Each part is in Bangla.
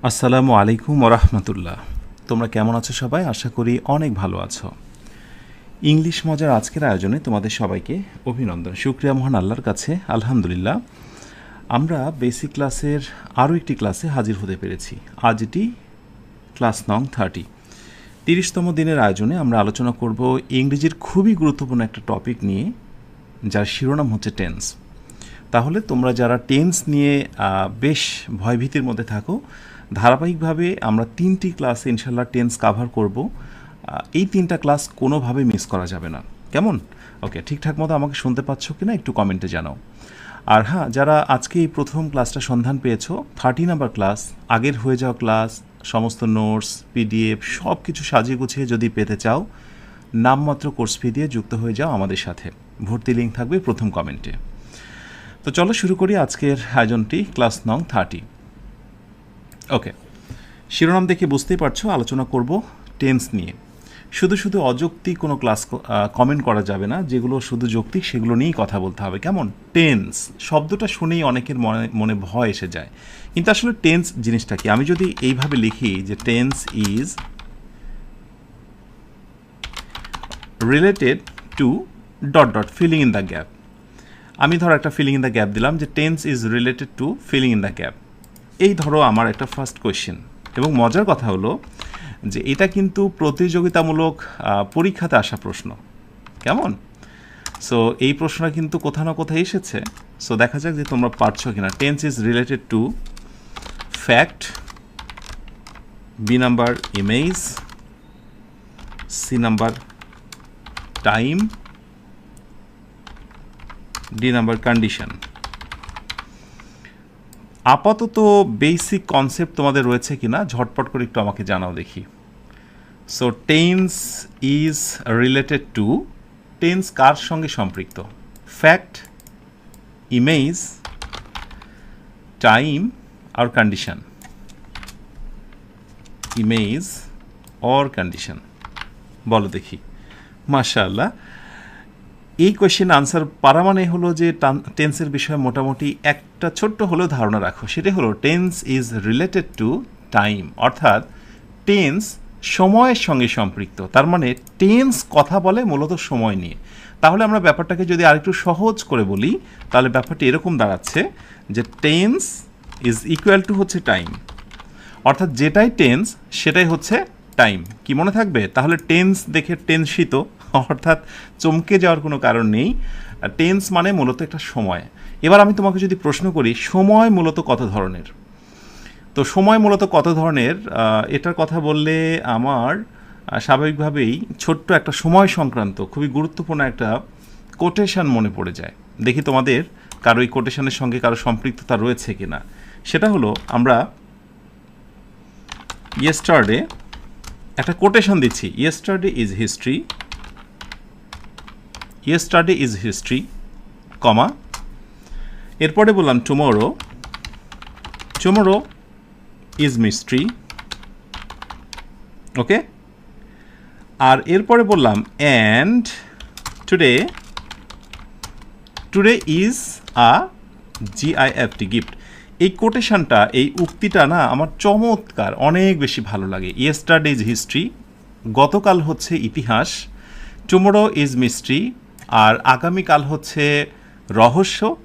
আসসালামু আলাইকুম ওরহমতুল্লাহ। তোমরা কেমন আছো সবাই? আশা করি অনেক ভালো আছো। ইংলিশ মজার আজকের আয়োজনে তোমাদের সবাইকে অভিনন্দন। শুকরিয়া মহান আল্লাহর কাছে, আলহামদুলিল্লাহ আমরা বেসিক ক্লাসের আরও একটি ক্লাসে হাজির হতে পেরেছি। আজ এটি ক্লাস নং 30তম দিনের আয়োজনে আমরা আলোচনা করব ইংরেজির খুবই গুরুত্বপূর্ণ একটা টপিক নিয়ে, যার শিরোনাম হচ্ছে টেন্স। তাহলে তোমরা যারা টেন্স নিয়ে বেশ ভয়ভীতির মধ্যে থাকো, ধারাবাহিকভাবে আমরা 3টি ক্লাসে ইনশাল্লাহ টেন্স কাভার করব। এই 3টা ক্লাস কোনোভাবে মিস করা যাবে না। কেমন? ওকে, ঠিকঠাক মতো আমাকে শুনতে পাচ্ছ কি না একটু কমেন্টে জানাও। আর হ্যাঁ, যারা আজকে এই প্রথম ক্লাসটা সন্ধান পেয়েছো, 30 নাম্বার ক্লাস, আগের হয়ে যাওয়া ক্লাস, সমস্ত নোটস, পিডিএফ সব কিছু সাজিয়ে গুছিয়ে যদি পেতে চাও, নামমাত্র কোর্স ফি দিয়ে যুক্ত হয়ে যাও আমাদের সাথে। ভর্তি লিঙ্ক থাকবে প্রথম কমেন্টে। তো চলো শুরু করি আজকের আয়োজনটি, ক্লাস নং 30। ওকে, শিরোনাম দেখে বুঝতেই পারছো আলোচনা করব টেন্স নিয়ে। শুধু অযৌক্তিক কোনো ক্লাস কমেন্ট করা যাবে না, যেগুলো শুধু যৌক্তিক সেগুলো নিয়েই কথা বলতে হবে। কেমন? টেন্স শব্দটা শুনেই অনেকের মনে ভয় এসে যায়, কিন্তু আসলে টেন্স জিনিসটা কি? আমি যদি এইভাবে লিখি যে tense is related to ... filling in the gap. আমি ধরো একটা ফিলিং ইন দ্য গ্যাপ দিলাম যে tense is related to filling in the gap. এই ধরো আমার একটা ফার্স্ট কোয়েশ্চেন, এবং মজার কথা হলো যে এটা কিন্তু প্রতিযোগিতামূলক পরীক্ষাতে আসা প্রশ্ন। কেমন? সো এই প্রশ্নটা কিন্তু কোথাও না কোথায় এসেছে। সো দেখা যাক যে তোমরা পারছো কিনা। Tense is related to fact, B number image, C number time, D number condition. আপাতত বেসিক কনসেপ্ট তোমাদের রয়েছে কিনা ঝটপট করে একটু আমাকে জানাও দেখি। So tense is related to, tense কার সঙ্গে সম্পৃক্ত? ফ্যাক্ট, ইমেজ, টাইম আর কন্ডিশন। ইমেজ অর কন্ডিশন, বলো দেখি। মাশাআল্লাহ, এই কোয়েশ্চেন আনসার পারা মানে হলো যে টেন্সের বিষয়ে মোটামুটি একটা ছোট্ট হলেও ধারণা রাখো। সেটা হলো tense is related to time, অর্থাৎ টেন্স সময়ের সঙ্গে সম্পৃক্ত। তার মানে টেন্স কথা বলে মূলত সময় নিয়ে। তাহলে আমরা ব্যাপারটাকে যদি আরেকটু সহজ করে বলি, তাহলে ব্যাপারটি এরকম দাঁড়াচ্ছে যে টেন্স ইজ ইকুয়াল টু হচ্ছে টাইম, অর্থাৎ যেটাই টেন্স সেটাই হচ্ছে টাইম। কি মনে থাকবে? তাহলে টেন্স দেখে টেনসিত, অর্থাৎ চমকে যাওয়ার কোনো কারণ নেই। টেন্স মানে মূলত একটা সময়। এবার আমি তোমাকে যদি প্রশ্ন করি সময় মূলত কত ধরনের, তো সময় মূলত কত ধরনের এটার কথা বললে আমার স্বাভাবিকভাবেই ছোট্ট একটা সময় সংক্রান্ত খুবই গুরুত্বপূর্ণ একটা কোটেশন মনে পড়ে যায়। দেখি তোমাদের কারো এই কোটেশনের সঙ্গে কারো সম্পৃক্ততা রয়েছে কিনা। সেটা হলো, আমরা ইয়েস্টারডে একটা কোটেশন দিচ্ছি, yesterday is history, yesterday is history, comma, এরপরে বললাম tomorrow, tomorrow is mystery. Okay, আর এরপরে বললাম and today, today is a GIFT, gift. এই কোটেশনটা, এই উক্তিটা না আমার চমৎকার, অনেক বেশি ভালো লাগে। ইয়েস্টারডে ইজ হিস্ট্রি, গতকাল হচ্ছে ইতিহাস, টুমোরো ইজ মিস্ট্রি, আর আগামীকাল হচ্ছে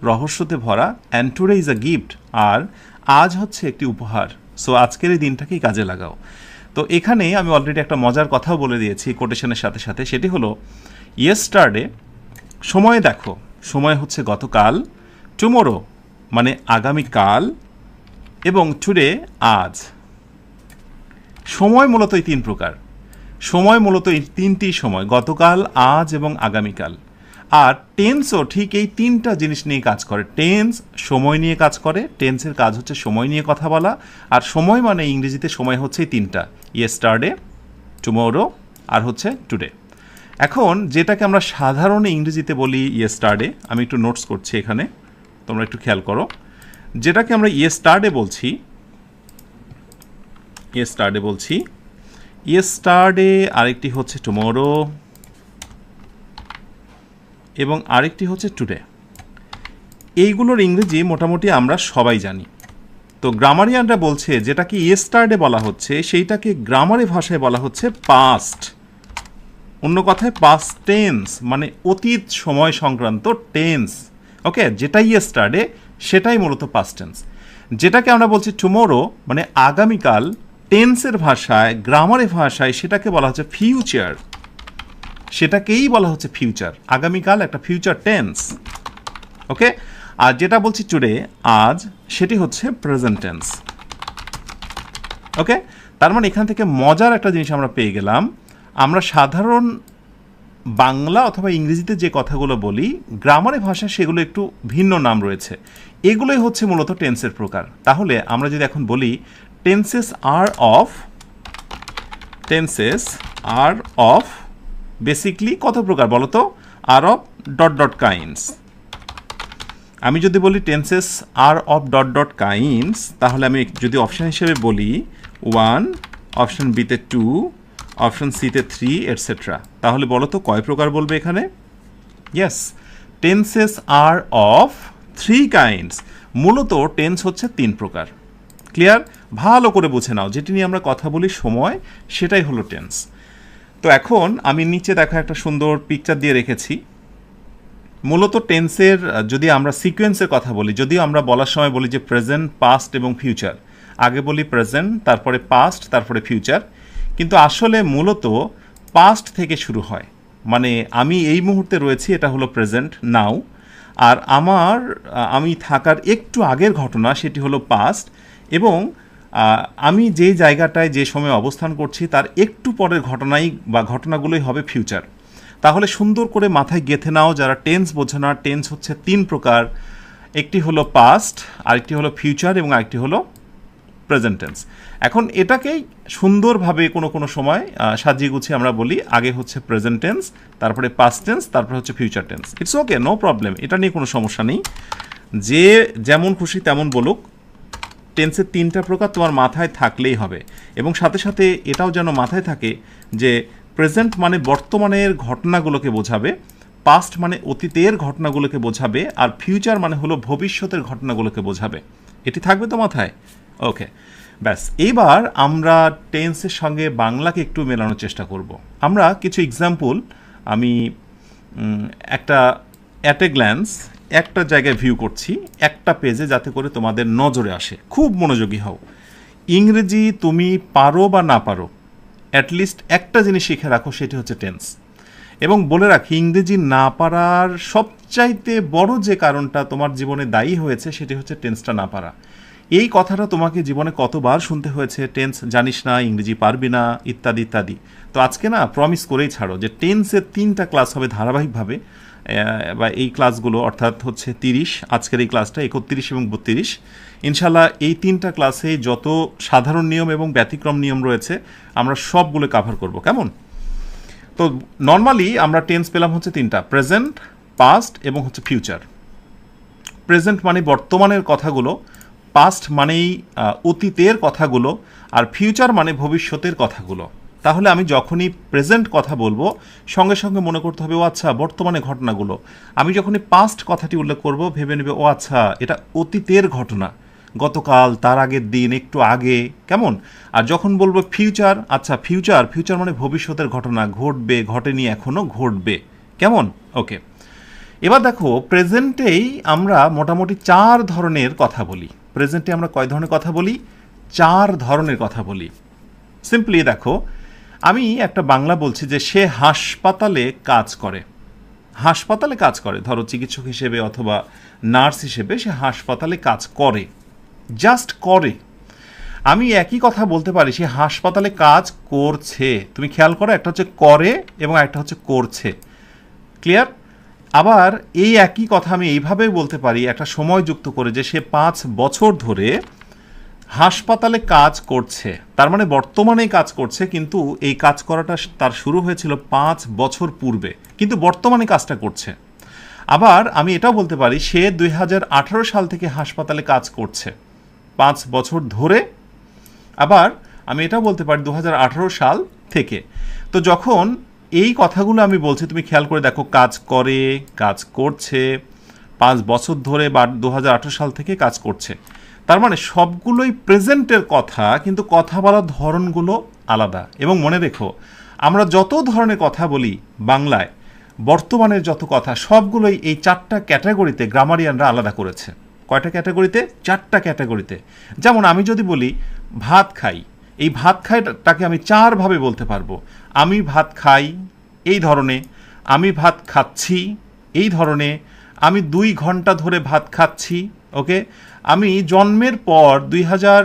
রহস্যতে ভরা, and today is a gift, আর আজ হচ্ছে একটি উপহার। সো আজকের এই দিনটাকেই কাজে লাগাও। তো এখানে আমি অলরেডি একটা মজার কথাও বলে দিয়েছি কোটেশনের সাথে সাথে, সেটি হলো ইয়েস্টারডে সময় দেখো, সময় হচ্ছে গতকাল, টুমোরো মানে আগামীকাল, এবং টুডে আজ। সময় মূলত এই 3 প্রকার। সময় মূলত এই 3টি সময়, গতকাল, আজ এবং আগামীকাল। আর টেন্সও ঠিক এই 3টা জিনিস নিয়ে কাজ করে। টেন্স সময় নিয়ে কাজ করে, টেন্সের কাজ হচ্ছে সময় নিয়ে কথা বলা, আর সময় মানে ইংরেজিতে সময় হচ্ছে এই 3টা, ইয়েস্টারডে, টুমোরো আর হচ্ছে টুডে। এখন যেটাকে আমরা সাধারণ ইংরেজিতে বলি ইয়েস্টারডে, আমি একটু নোটস করছি এখানে, তোমরা একটু খেয়াল করো। যেটাকে আমরা ইয়েস্টারডে বলছি, ইয়েস্টারডে, আরেকটি হচ্ছে টুমোরো, এবং আরেকটি হচ্ছে টুডে। এইগুলোর ইংরেজি মোটামুটি আমরা সবাই জানি। তো গ্রামারিয়ানরা বলছে যেটাকে ইয়েস্টারডে বলা হচ্ছে সেইটাকে গ্রামারি ভাষায় বলা হচ্ছে পাস্ট, অন্য কথায় পাস্ট টেন্স, মানে অতীত সময় সংক্রান্ত টেন্স। ওকে, যেটাই ইয়েস্টারডে সেটাই মূলত পাস্ট টেন্স। যেটাকে আমরা বলছি টুমোরো মানে আগামীকাল, টেন্সের ভাষায় গ্রামারি ভাষায় সেটাকে বলা হচ্ছে ফিউচার, সেটাকেই বলা হচ্ছে ফিউচার। আগামীকাল একটা ফিউচার টেন্স। ওকে, আর যেটা বলছি টুডে আজ, সেটি হচ্ছে প্রেজেন্ট টেন্স। ওকে, তার মানে এখান থেকে মজার একটা জিনিস আমরা পেয়ে গেলাম, আমরা সাধারণ বাংলা অথবা ইংরেজিতে যে কথাগুলো বলি গ্রামারি ভাষায় সেগুলো একটু ভিন্ন নাম রয়েছে, এগুলোই হচ্ছে মূলত টেন্সের প্রকার। তাহলে আমরা যদি এখন বলি টেন্সেস আর অফ বেসিকলি কত প্রকার বলো তো? Are of dot dot kinds. আমি যদি বলি tenses are of dot dot kinds, তাহলে আমি যদি অপশান হিসেবে বলি 1, অপশান বিতে 2, অপশান সিতে 3 এটসেট্রা, তাহলে বলো তো কয় প্রকার বলবে এখানে? Yes, tenses are of 3 kinds. মূলত টেন্স হচ্ছে 3 প্রকার। ক্লিয়ার? ভালো করে বুঝে নাও, যেটি নিয়ে আমরা কথা বলি সময়, সেটাই হলো টেন্স। তো এখন আমি নিচে দেখা একটা সুন্দর পিকচার দিয়ে রেখেছি। মূলত টেন্সের যদি আমরা সিকোয়েন্সের কথা বলি, যদিও আমরা বলার সময় বলি যে প্রেজেন্ট, পাস্ট এবং ফিউচার, আগে বলি প্রেজেন্ট, তারপরে পাস্ট, তারপরে ফিউচার, কিন্তু আসলে মূলত পাস্ট থেকে শুরু হয়। মানে আমি এই মুহূর্তে রয়েছি, এটা হলো প্রেজেন্ট নাও, আর আমি থাকার একটু আগের ঘটনা সেটি হলো পাস্ট, এবং আমি যে জায়গাটায় যে সময় অবস্থান করছি তার একটু পরের ঘটনাই বা ঘটনাগুলোই হবে ফিউচার। তাহলে সুন্দর করে মাথায় গেঁথে নাও, যারা টেন্স বোঝে না, টেন্স হচ্ছে 3 প্রকার, একটি হলো পাস্ট, আরেকটি হলো ফিউচার, এবং আরেকটি হলো প্রেজেন্ট টেন্স। এখন এটাকেই সুন্দরভাবে কোনো কোনো সময় সাজিয়ে গুছিয়ে আমরা বলি আগে হচ্ছে প্রেজেন্ট টেন্স, তারপরে পাস্ট টেন্স, তারপরে হচ্ছে future tense. It's okay, no problem, এটা নিয়ে কোনো সমস্যা নেই। যে যেমন খুশি তেমন বলুক, টেন্সের 3টা প্রকার তোমার মাথায় থাকলেই হবে। এবং সাথে সাথে এটাও যেন মাথায় থাকে যে প্রেজেন্ট মানে বর্তমানের ঘটনাগুলোকে বোঝাবে, পাস্ট মানে অতীতের ঘটনাগুলোকে বোঝাবে, আর ফিউচার মানে হলো ভবিষ্যতের ঘটনাগুলোকে বোঝাবে। এটি থাকবে তো মাথায়? ওকে, ব্যাস। এইবার আমরা টেন্সের সঙ্গে বাংলাকে একটু মেলানোর চেষ্টা করব। আমরা কিছু এক্সাম্পল আমি একটা অ্যাট এ গ্ল্যান্স একটা জায়গায় ভিউ করছি, একটা পেজে, যাতে করে তোমাদের নজরে আসে। খুব মনোযোগী হও। ইংরেজি তুমি পারো বা না পারো, অ্যাটলিস্ট একটা জিনিস শিখে রাখো, সেটি হচ্ছে টেন্স। এবং বলে রাখি, ইংরেজি না পারার সবচাইতে বড় যে কারণটা তোমার জীবনে দায়ী হয়েছে সেটি হচ্ছে টেন্সটা না পারা। এই কথাটা তোমাকে জীবনে কতবার শুনতে হয়েছে, টেন্স জানিস না, ইংরেজি পারবি না, ইত্যাদি ইত্যাদি। তো আজকে না প্রমিস করেই ছাড়ো যে টেন্সের 3টা ক্লাস হবে ধারাবাহিকভাবে, বা এই ক্লাসগুলো অর্থাৎ হচ্ছে 30, আজকের এই ক্লাসটা 31 এবং 32। ইনশাল্লাহ এই 3টা ক্লাসে যত সাধারণ নিয়ম এবং ব্যতিক্রম নিয়ম রয়েছে আমরা সবগুলো কাভার করব। কেমন? তো নর্মালি আমরা টেন্স পেলাম হচ্ছে 3টা, প্রেজেন্ট, পাস্ট এবং হচ্ছে ফিউচার। প্রেজেন্ট মানে বর্তমানের কথাগুলো, পাস্ট মানেই অতীতের কথাগুলো, আর ফিউচার মানে ভবিষ্যতের কথাগুলো। তাহলে আমি যখনই প্রেজেন্ট কথা বলবো সঙ্গে সঙ্গে মনে করতে হবে ও আচ্ছা বর্তমানে ঘটনাগুলো। আমি যখনই পাস্ট কথাটি উল্লেখ করব ভেবে নেবে ও আচ্ছা এটা অতীতের ঘটনা, গতকাল, তার আগের দিন, একটু আগে। কেমন? আর যখন বলবো ফিউচার, আচ্ছা ফিউচার মানে ভবিষ্যতের ঘটনা, ঘটবে, ঘটেনি এখনও, ঘটবে। কেমন? ওকে, এবার দেখো প্রেজেন্টেই আমরা মোটামুটি 4 ধরনের কথা বলি। প্রেজেন্টে আমরা কয় ধরনের কথা বলি? 4 ধরনের কথা বলি। সিম্পলি দেখো, আমি একটা বাংলা বলছি যে সে হাসপাতালে কাজ করে। হাসপাতালে কাজ করে, ধরো চিকিৎসক হিসেবে অথবা নার্স হিসেবে সে হাসপাতালে কাজ করে, জাস্ট করে। আমি একই কথা বলতে পারি সে হাসপাতালে কাজ করছে। তুমি খেয়াল করো, একটা হচ্ছে করে এবং একটা হচ্ছে করছে। ক্লিয়ার? আবার এই একই কথা আমি এইভাবে বলতে পারি একটা সময় যুক্ত করে যে সে 5 বছর ধরে হাসপাতালে কাজ করছে। তার মানে বর্তমানেই কাজ করছে, কিন্তু এই কাজ করাটা তার শুরু হয়েছিল 5 বছর পূর্বে, কিন্তু বর্তমানে কাজটা করছে। আবার আমি এটাও বলতে পারি সে 2018 সাল থেকে হাসপাতালে কাজ করছে, 5 বছর ধরে। আবার আমি এটাও বলতে পারি 2018 সাল থেকে। তো যখন এই কথাগুলো আমি বলছি, তুমি খেয়াল করে দেখো, কাজ করে, কাজ করছে, 5 বছর ধরে, বা 2018 সাল থেকে কাজ করছে। তার মানে সবগুলোই প্রেজেন্টের কথা, কিন্তু কথা বলার ধরনগুলো আলাদা। এবং মনে রেখো, আমরা যত ধরনের কথা বলি বাংলায়, বর্তমানের যত কথা সবগুলোই এই 4টা ক্যাটাগরিতে গ্রামারিয়ানরা আলাদা করেছে। কয়টা ক্যাটাগরিতে? 4টা ক্যাটাগরিতে। যেমন আমি যদি বলি ভাত খাই, এই ভাত খাইটাকে আমি 4 ভাবে বলতে পারবো। আমি ভাত খাই এই ধরনে, আমি ভাত খাচ্ছি এই ধরনে, আমি 2 ঘন্টা ধরে ভাত খাচ্ছি, ওকে, আমি জন্মের পর 2000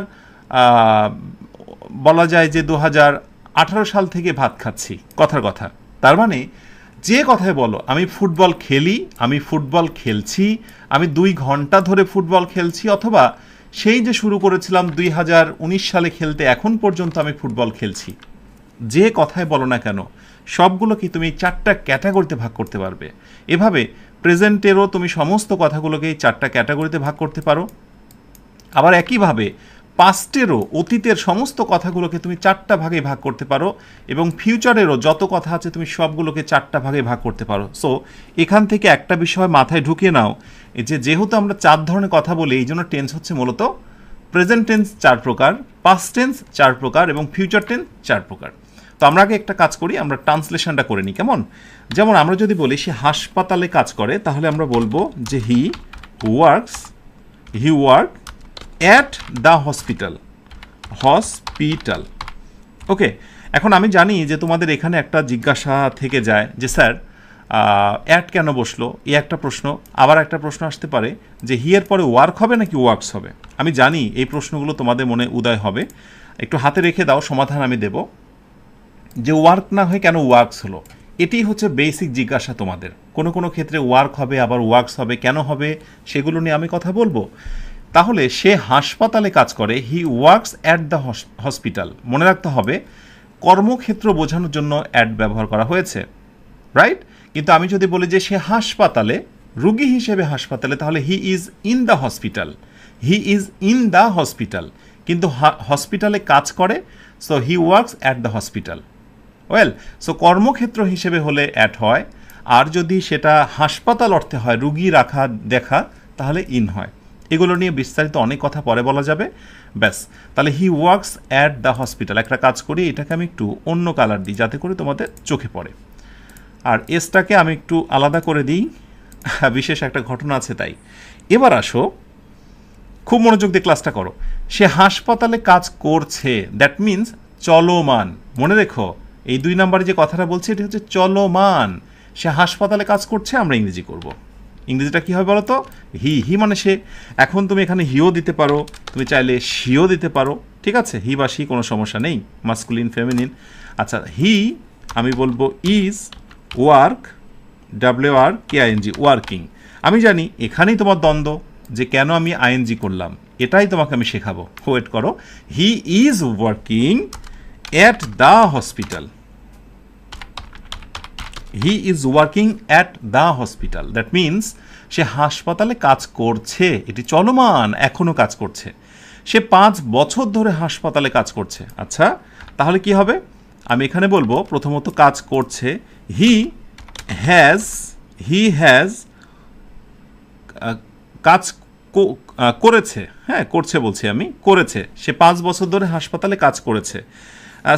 বলা যায় যে 2018 সাল থেকে ভাত খাচ্ছি, কথার কথা। তার মানে যে কথায় বলো, আমি ফুটবল খেলি, আমি ফুটবল খেলছি, আমি 2 ঘন্টা ধরে ফুটবল খেলছি, অথবা সেই যে শুরু করেছিলাম 2019 সালে খেলতে, এখন পর্যন্ত আমি ফুটবল খেলছি, যে কথায় বলো না কেন সবগুলোকে তুমি 4টা ক্যাটাগরিতে ভাগ করতে পারবে। এভাবে প্রেজেন্টেরও তুমি সমস্ত কথাগুলোকে 4টা ক্যাটাগরিতে ভাগ করতে পারো। আবার একইভাবে পাস্টেরও, অতীতের সমস্ত কথাগুলোকে তুমি 4টা ভাগে ভাগ করতে পারো, এবং ফিউচারেরও যত কথা আছে তুমি সবগুলোকে 4টা ভাগে ভাগ করতে পারো। সো এখান থেকে একটা বিষয় মাথায় ঢুকিয়ে নাও, যেহেতু আমরা 4 ধরনের কথা বলি, এই জন্য টেন্স হচ্ছে মূলত প্রেজেন্ট টেন্স 4 প্রকার, পাস্ট টেন্স 4 প্রকার, এবং ফিউচার টেন্স 4 প্রকার। তো আমরা আগে একটা কাজ করি, আমরা ট্রান্সলেশনটা করে নিই, কেমন? যেমন আমরা যদি বলি সে হাসপাতালে কাজ করে, তাহলে আমরা বলবো যে he work at the hospital. Okay, এখন আমি জানি যে তোমাদের এখানে একটা জিজ্ঞাসা থেকে যায় যে স্যার অ্যাট কেন বসলো, এই একটা প্রশ্ন। আবার একটা প্রশ্ন আসতে পারে যে হিয়ের পরে ওয়ার্ক হবে নাকি ওয়ার্কস হবে। আমি জানি এই প্রশ্নগুলো তোমাদের মনে উদয় হবে, একটু হাতে রেখে দাও, সমাধান আমি দেব। যে ওয়ার্ক না হয়ে কেন ওয়ার্কস হলো, এটি হচ্ছে বেসিক জিজ্ঞাসা তোমাদের। কোনো কোনো ক্ষেত্রে ওয়ার্ক হবে, আবার ওয়ার্কস হবে, কেন হবে সেগুলো নিয়ে আমি কথা বলবো। তাহলে সে হাসপাতালে কাজ করে, he works at the hospital. মনে রাখতে হবে কর্মক্ষেত্র বোঝানোর জন্য অ্যাট ব্যবহার করা হয়েছে, রাইট? কিন্তু আমি যদি বলি যে সে হাসপাতালে, রুগী হিসেবে হাসপাতালে, তাহলে he is in the hospital. He is in the hospital, কিন্তু হসপিটালে কাজ করে, so he works at the hospital. Well, so কর্মক্ষেত্র হিসেবে হলে অ্যাট হয়, আর যদি সেটা হাসপাতাল অর্থে হয়, রুগী রাখা দেখা, তাহলে ইন হয়। এগুলো নিয়ে বিস্তারিত অনেক কথা পরে বলা যাবে। ব্যাস, তাহলে he works at the hospital. একটা কাজ করি, এটাকে আমি একটু অন্য কালার দিই যাতে করে তোমাদের চোখে পড়ে, আর এসটাকে আমি একটু আলাদা করে দিই, বিশেষ একটা ঘটনা আছে তাই। এবার আসো, খুব মনোযোগ দিয়ে ক্লাসটা করো। সে হাসপাতালে কাজ করছে, দ্যাট মিনস চলমান। মনে রেখো, এই 2 নম্বরে যে কথাটা বলছি এটি হচ্ছে চলমান। সে হাসপাতালে কাজ করছে, আমরা ইংরেজি করব। ইংরেজিটা কী হবে বলো তো? হি মানে সে। এখন তুমি এখানে হিও দিতে পারো, তুমি চাইলে শিও দিতে পারো, ঠিক আছে? হি বা শি কোনো সমস্যা নেই, মাস্কুলিন ফেমিনিন। আচ্ছা, হি আমি বলবো ইজ ওয়ার্ক, WRKING, ওয়ার্কিং। আমি জানি এখানেই তোমার দ্বন্দ্ব, যে কেন আমি আইএনজি করলাম, এটাই তোমাকে আমি শেখাবো। ওয়েট করো। He is working at the hospital. He is working at the hospital, that means সে হাসপাতালে কাজ করছে, এটি চলমান, এখনও কাজ করছে। সে 5 বছর ধরে হাসপাতালে কাজ করছে। আচ্ছা, তাহলে কি হবে? আমি এখানে বলবো প্রথমত কাজ করছে, হি হ্যাজ কাজ করেছে, হ্যাঁ করছে বলছি আমি, করেছে। সে 5 বছর ধরে হাসপাতালে কাজ করেছে।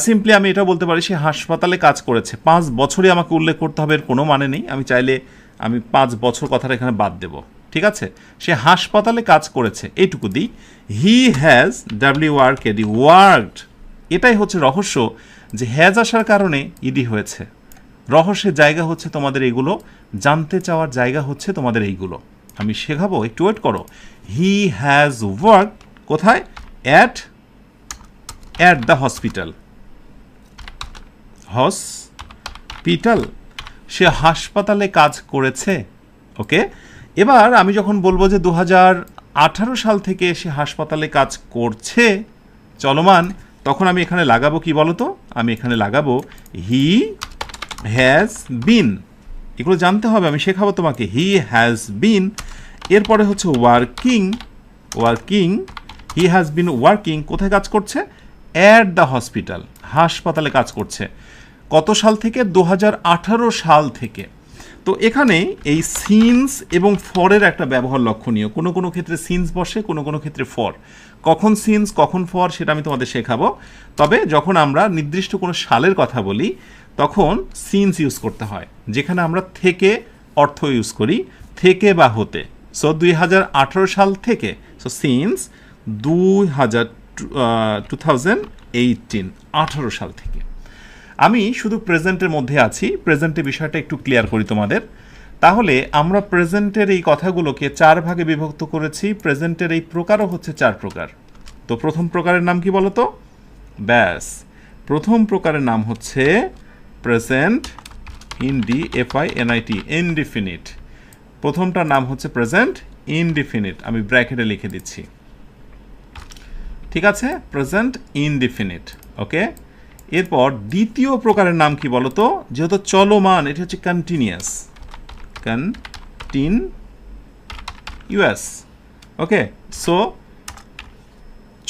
সিম্পলি আমি এটা বলতে পারি সে হাসপাতালে কাজ করেছে। 5 বছরই আমাকে উল্লেখ করতে হবে এর কোনো মানে নেই, আমি চাইলে আমি 5 বছর কথাটা এখানে বাদ দেব, ঠিক আছে? সে হাসপাতালে কাজ করেছে, এইটুকু দিই। He has WRKD worked. এটাই হচ্ছে রহস্য, যে হ্যাজ আসার কারণে ইডি হয়েছে। রহস্যের জায়গা হচ্ছে তোমাদের এইগুলো, জানতে চাওয়ার জায়গা হচ্ছে তোমাদের এইগুলো। আমি শেখাবো, একটু ওয়েট করো। হি হ্যাজ ওয়ার্ক, কোথায়? At the hospital. হসপিটাল, সে হাসপাতালে কাজ করেছে। ওকে, এবার আমি যখন বলবো যে 2018 সাল থেকে সে হাসপাতালে কাজ করছে, চলমান, তখন আমি এখানে লাগাবো কি বলো তো? আমি এখানে লাগাবো হি হ্যাজ বিন। এগুলো জানতে হবে, আমি শেখাবো তোমাকে। হি হ্যাজ বিন, এরপরে হচ্ছে working. He has been working, কোথায় কাজ করছে? অ্যাট দ্য হসপিটাল, হাসপাতালে কাজ করছে। কত সাল থেকে? 2018 সাল থেকে। তো এখানে এই সিন্স এবং ফরের একটা ব্যবহার লক্ষণীয়, কোনো কোনো ক্ষেত্রে সিন্স বসে, কোনো কোনো ক্ষেত্রে ফর। কখন সিন্স কখন ফর সেটা আমি তোমাদের শেখাবো। তবে যখন আমরা নির্দিষ্ট কোনো সালের কথা বলি তখন সিন্স ইউজ করতে হয়, যেখানে আমরা থেকে অর্থ ইউজ করি, থেকে বা হতে। সো 2018 সাল থেকে, সো সিন্স 2018 সাল থেকে। আমি শুধু প্রেজেন্টের মধ্যে আছি, প্রেজেন্টের বিষয়টা একটু ক্লিয়ার করি তোমাদের। তাহলে আমরা প্রেজেন্টের এই কথাগুলোকে 4 ভাগে বিভক্ত করেছি। প্রেজেন্টের এই প্রকারও হচ্ছে 4 প্রকার। তো প্রথম প্রকারের নাম কি বলো তো? ব্যাস, প্রথম প্রকারের নাম হচ্ছে প্রেজেন্ট ইনডিএফআইএনআইটি, ইনডিফিনিট। প্রথমটার নাম হচ্ছে প্রেজেন্ট ইনডিফিনিট, আমি ব্র্যাকেটে লিখে দিচ্ছি, ঠিক আছে? প্রেজেন্ট ইনডিফিনিট, ওকে। এরপর দ্বিতীয় প্রকারের নাম কি বলো তো? যেহেতু চলমান, এটা হচ্ছে কন্টিনিউয়াস, কন্টিনিউয়াস, ওকে। সো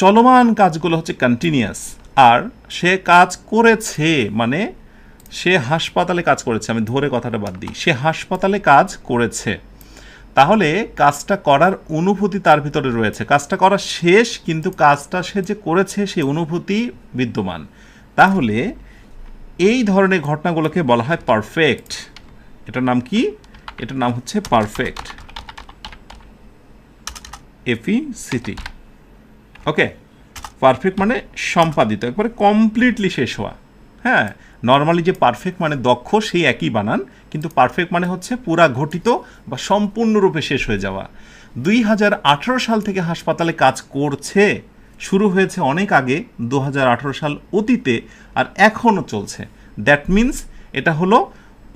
চলমান কাজগুলো হচ্ছে কন্টিনিউয়াস, আর সে কাজ করেছে মানে সে হাসপাতালে কাজ করেছে, আমি ধরে কথাটা বাদ দিই, সে হাসপাতালে কাজ করেছে, তাহলে কাজটা করার অনুভূতি তার ভিতরে রয়েছে, কাজটা করা শেষ কিন্তু কাজটা সে যে করেছে সেই অনুভূতি বিদ্যমান। তাহলে এই ধরনের ঘটনাগুলোকে বলা হয় পারফেক্ট। এটার নাম কি? এটার নাম হচ্ছে পারফেক্ট, এফইসিটি, ওকে। পারফেক্ট মানে সম্পাদিত, একবারে কমপ্লিটলি শেষ হওয়া। হ্যাঁ, নর্মালি যে পারফেক্ট মানে দক্ষ, সেই একই বানান, কিন্তু পারফেক্ট মানে হচ্ছে পুরা ঘটিত বা সম্পূর্ণরূপে শেষ হয়ে যাওয়া। 2018 সাল থেকে হাসপাতালে কাজ করছে, শুরু হয়েছে অনেক আগে, 2018 সাল অতীতে, আর এখনও চলছে। দ্যাট মিন্স এটা হলো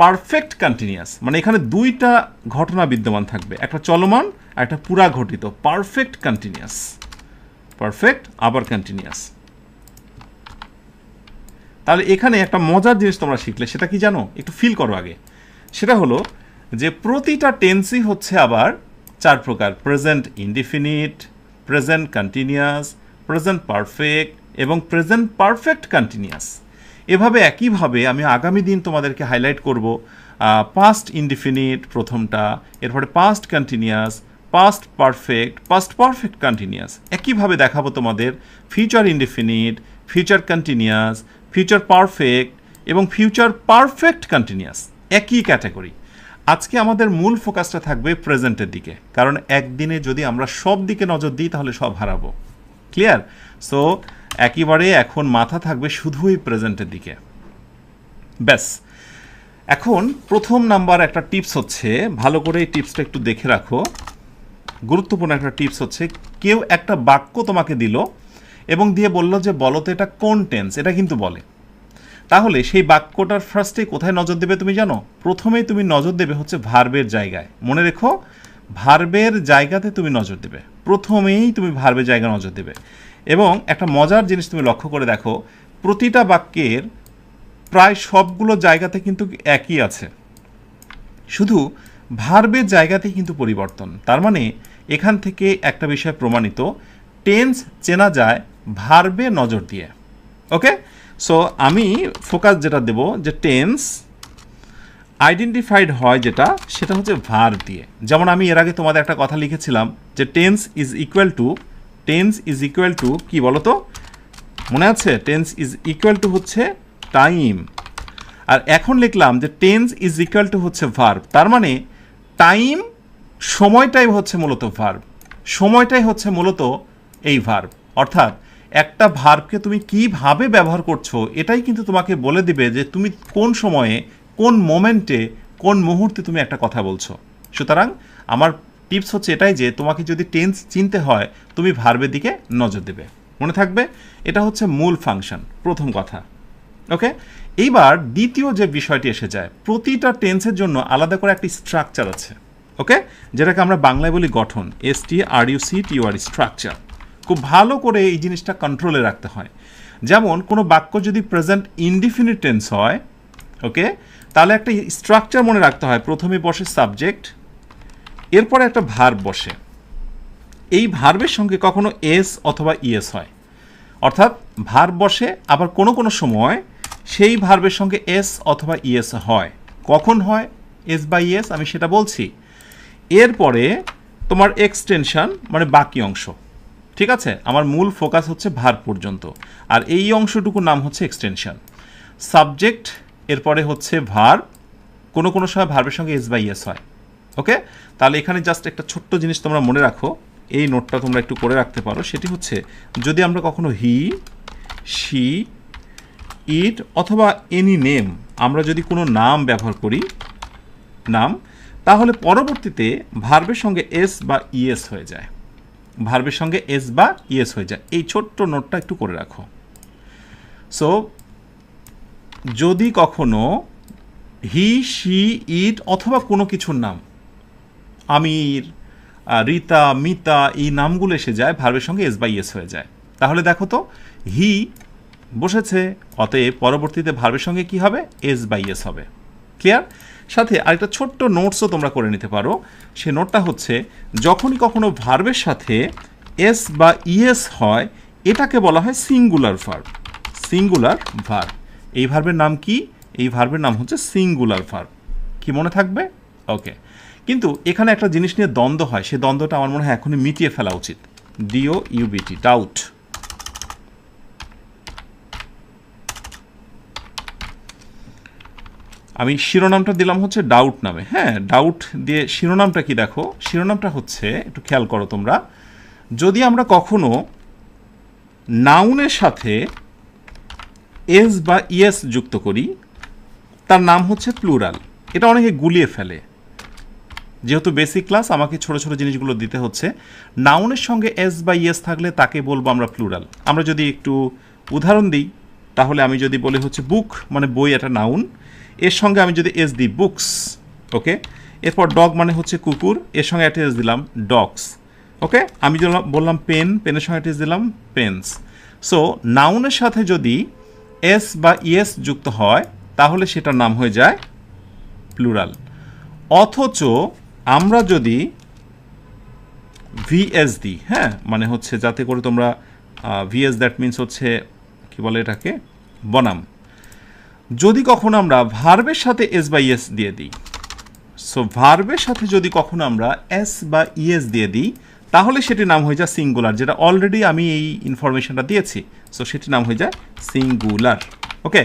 পারফেক্ট কন্টিনিউয়াস, মানে এখানে দুইটা ঘটনা বিদ্যমান থাকবে, একটা চলমান আর একটা পুরা ঘটিত। পারফেক্ট কন্টিনিউয়াস, পারফেক্ট আবার কন্টিনিউয়াস। তাহলে এখানে একটা মজার জিনিস তোমরা শিখলে, সেটা কি জানো? একটু ফিল করো আগে। সেটা হলো যে প্রতিটা টেন্সই হচ্ছে আবার 4 প্রকার: present indefinite, present continuous, present perfect এবং প্রেজেন্ট পারফেক্ট কন্টিনিউয়াস। এভাবে একইভাবে আমি আগামী দিন তোমাদেরকে হাইলাইট করব পাস্ট ইনডিফিনিট প্রথমটা, এরপরে past continuous, past perfect, past perfect continuous. একইভাবে দেখাবো তোমাদের future indefinite, future continuous, future perfect এবং ফিউচার পারফেক্ট কন্টিনিউয়াস, একই ক্যাটাগরি। আজকে আমাদের মূল ফোকাসটা থাকবে প্রেজেন্টের দিকে, কারণ একদিনে যদি আমরা সব দিকে নজর দিই তাহলে সব হারাবো। ক্লিয়ার? সো একেবারে এখন মাথা থাকবে শুধুই প্রেজেন্টের দিকে। ব্যাস, এখন প্রথম নাম্বার একটা টিপস হচ্ছে, ভালো করে এই টিপসটা একটু দেখে রাখো, গুরুত্বপূর্ণ একটা টিপস হচ্ছে, কেউ একটা বাক্য তোমাকে দিল এবং দিয়ে বলল যে বলো তো এটা কোন টেন্স, এটা কিন্তু বলে। তাহলে সেই বাক্যটার ফার্স্টে কোথায় নজর দেবে তুমি জানো? প্রথমেই তুমি নজর দেবে হচ্ছে ভার্বের জায়গায়। মনে রেখো, ভার্বের জায়গাতে তুমি নজর দেবে, প্রথমেই তুমি ভার্বের জায়গায় নজর দেবে। এবং একটা মজার জিনিস তুমি লক্ষ্য করে দেখো, প্রতিটা বাক্যের প্রায় সবগুলো জায়গাতে কিন্তু একই আছে, শুধু ভার্বের জায়গাতেই কিন্তু পরিবর্তন। তার মানে এখান থেকে একটা বিষয় প্রমাণিত, টেন্স চেনা যায় ভার্বে নজর দিয়ে। ওকে, সো আমি ফোকাস যেটা দেব, যে টেন্স আইডেন্টিফাইড হয় যেটা, সেটা হচ্ছে ভার্ব দিয়ে। যেমন আমি এর আগে তোমাদের একটা কথা লিখেছিলাম যে টেন্স ইজ ইকুয়াল টু কি বলো তো? মনে আছে? টেন্স ইজ ইকুয়াল টু হচ্ছে টাইম। আর এখন লিখলাম যে টেন্স ইজ ইকুয়াল টু হচ্ছে ভার্ব। তার মানে টাইম, সময়টাই হচ্ছে মূলত ভার্ব, সময়টাই হচ্ছে মূলত এই ভার্ব। অর্থাৎ একটা ভার্বকে তুমি কিভাবে ব্যবহার করছো এটাই কিন্তু তোমাকে বলে দিবে যে তুমি কোন সময়ে, কোন মোমেন্টে, কোন মুহূর্তে তুমি একটা কথা বলছো। সুতরাং আমার টিপস হচ্ছে এটাই যে তোমাকে যদি টেন্স চিনতে হয় তুমি ভার্বের দিকে নজর দেবে, মনে থাকবে। এটা হচ্ছে মূল ফাংশন, প্রথম কথা। ওকে, এইবার দ্বিতীয় যে বিষয়টি এসে যায়, প্রতিটা টেন্সের জন্য আলাদা করে একটি স্ট্রাকচার আছে। ওকে, যেটাকে আমরা বাংলায় বলি গঠন, STRUCTUR, স্ট্রাকচার। খুব ভালো করে এই জিনিসটা কন্ট্রোলে রাখতে হয়। যেমন কোনো বাক্য যদি প্রেজেন্ট ইনডিফিনিট টেন্স হয়, ওকে, তাহলে একটা স্ট্রাকচার মনে রাখতে হয়। প্রথমে বসে সাবজেক্ট, এরপরে একটা ভার্ব বসে। এই ভার্বের সঙ্গে কখনো এস অথবা ইএস হয়, অর্থাৎ ভার্ব বসে, আবার কোনো কোনো সময় সেই ভার্বের সঙ্গে এস অথবা ইএস হয়। কখন হয়? এস বাই এস আমি সেটা বলছি। এরপরে তোমার এক্সটেনশন মানে বাকি অংশ, ঠিক আছে? আমার মূল ফোকাস হচ্ছে ভার্ব পর্যন্ত, আর এই অংশটুকুর নাম হচ্ছে এক্সটেনশন। সাবজেক্ট, এরপরে হচ্ছে ভার্ব, কোনো কোনো সময় ভার্বের সঙ্গে এস বাই এস হয়। ওকে, তাহলে এখানে জাস্ট একটা ছোট্ট জিনিস তোমরা মনে রাখো, এই নোটটা তোমরা একটু করে রাখতে পারো। সেটি হচ্ছে যদি আমরা কখনো হি, শি, ইট অথবা এনি নেম, আমরা যদি কোনো নাম ব্যবহার করি, নাম, তাহলে পরবর্তীতে ভার্বের সঙ্গে এস বা ইএস হয়ে যায়, ভার্বের সঙ্গে এস বা ইএস হয়ে যায়। এই ছোট্ট নোটটা একটু করে রাখো। সো যদি কখনো হি, শি, ইট অথবা কোনো কিছুর নাম, আমির, রীতা, মিতা, এই নামগুলো এসে যায়, ভার্বের সঙ্গে এস বা ইএস হয়ে যায়, তাহলে দেখো তো হি বসেছে, অতএব পরবর্তীতে ভার্বের সঙ্গে কি হবে? এস বা ইএস হবে। ক্লিয়ার? সাথে আরেকটা ছোট্ট নোটসও তোমরা করে নিতে পারো। সে নোটটা হচ্ছে যখনই কখনো ভার্বের সাথে এস বা ইএস হয়, এটাকে বলা হয় সিঙ্গুলার ভার্ব। সিঙ্গুলার ভার্ব, এই ভার্বের নাম কি? এই ভার্বের নাম হচ্ছে সিঙ্গুলার ভার্ব। কি মনে থাকবে? ওকে, কিন্তু এখানে একটা জিনিস নিয়ে দ্বন্দ্ব হয়, সেই দ্বন্দ্বটা আমার মনে হয় এখনই মিটিয়ে ফেলা উচিত। D O U B T, doubt. আমি শিরোনামটা দিলাম হচ্ছে ডাউট নামে। হ্যাঁ, ডাউট দিয়ে শিরোনামটা কি দেখো, শিরোনামটা হচ্ছে, একটু খেয়াল করো তোমরা, যদি আমরা কখনো নাউনের সাথে এস বা ইএস যুক্ত করি, তার নাম হচ্ছে প্লুরাল। এটা অনেকে গুলিয়ে ফেলে, যেহেতু বেসিক ক্লাস আমাকে ছোট ছোট জিনিসগুলো দিতে হচ্ছে। নাউনের সঙ্গে এস বা ইএস থাকলে তাকে বলবো আমরা প্লুরাল। আমরা যদি একটু উদাহরণ দিই, তাহলে আমি যদি বলি হচ্ছে বুক মানে বই, একটা নাউন, এর সঙ্গে আমি যদি এস দিই বুকস, ওকে। এরপর ডগ মানে হচ্ছে কুকুর, এর সঙ্গে একটা এস দিলাম ডগস, ওকে। আমি বললাম পেন, পেনের সঙ্গে একটা এস দিলাম পেন্স। সো নাউনের সাথে যদি এস বা ইএস যুক্ত হয়, তাহলে সেটার নাম হয়ে যায় প্লুরাল। অথচ আমরা যদি ভিএস দিই, হ্যাঁ, মানে হচ্ছে যাতে করে তোমরা ভিএস, দ্যাট মিনস হচ্ছে কি বলে এটাকে, বনাম। যদি কখনো আমরা ভার্বের সাথে এস বা ইএস দিয়ে দিই, সো ভার্বের সাথে যদি কখনো আমরা এস বা ইএস দিয়ে দিই, তাহলে সেটির নাম হয়ে যায় সিঙ্গুলার, যেটা অলরেডি আমি এই ইনফরমেশনটা দিয়েছি। সো সেটির নাম হয়ে যায় সিঙ্গুলার। ওকে,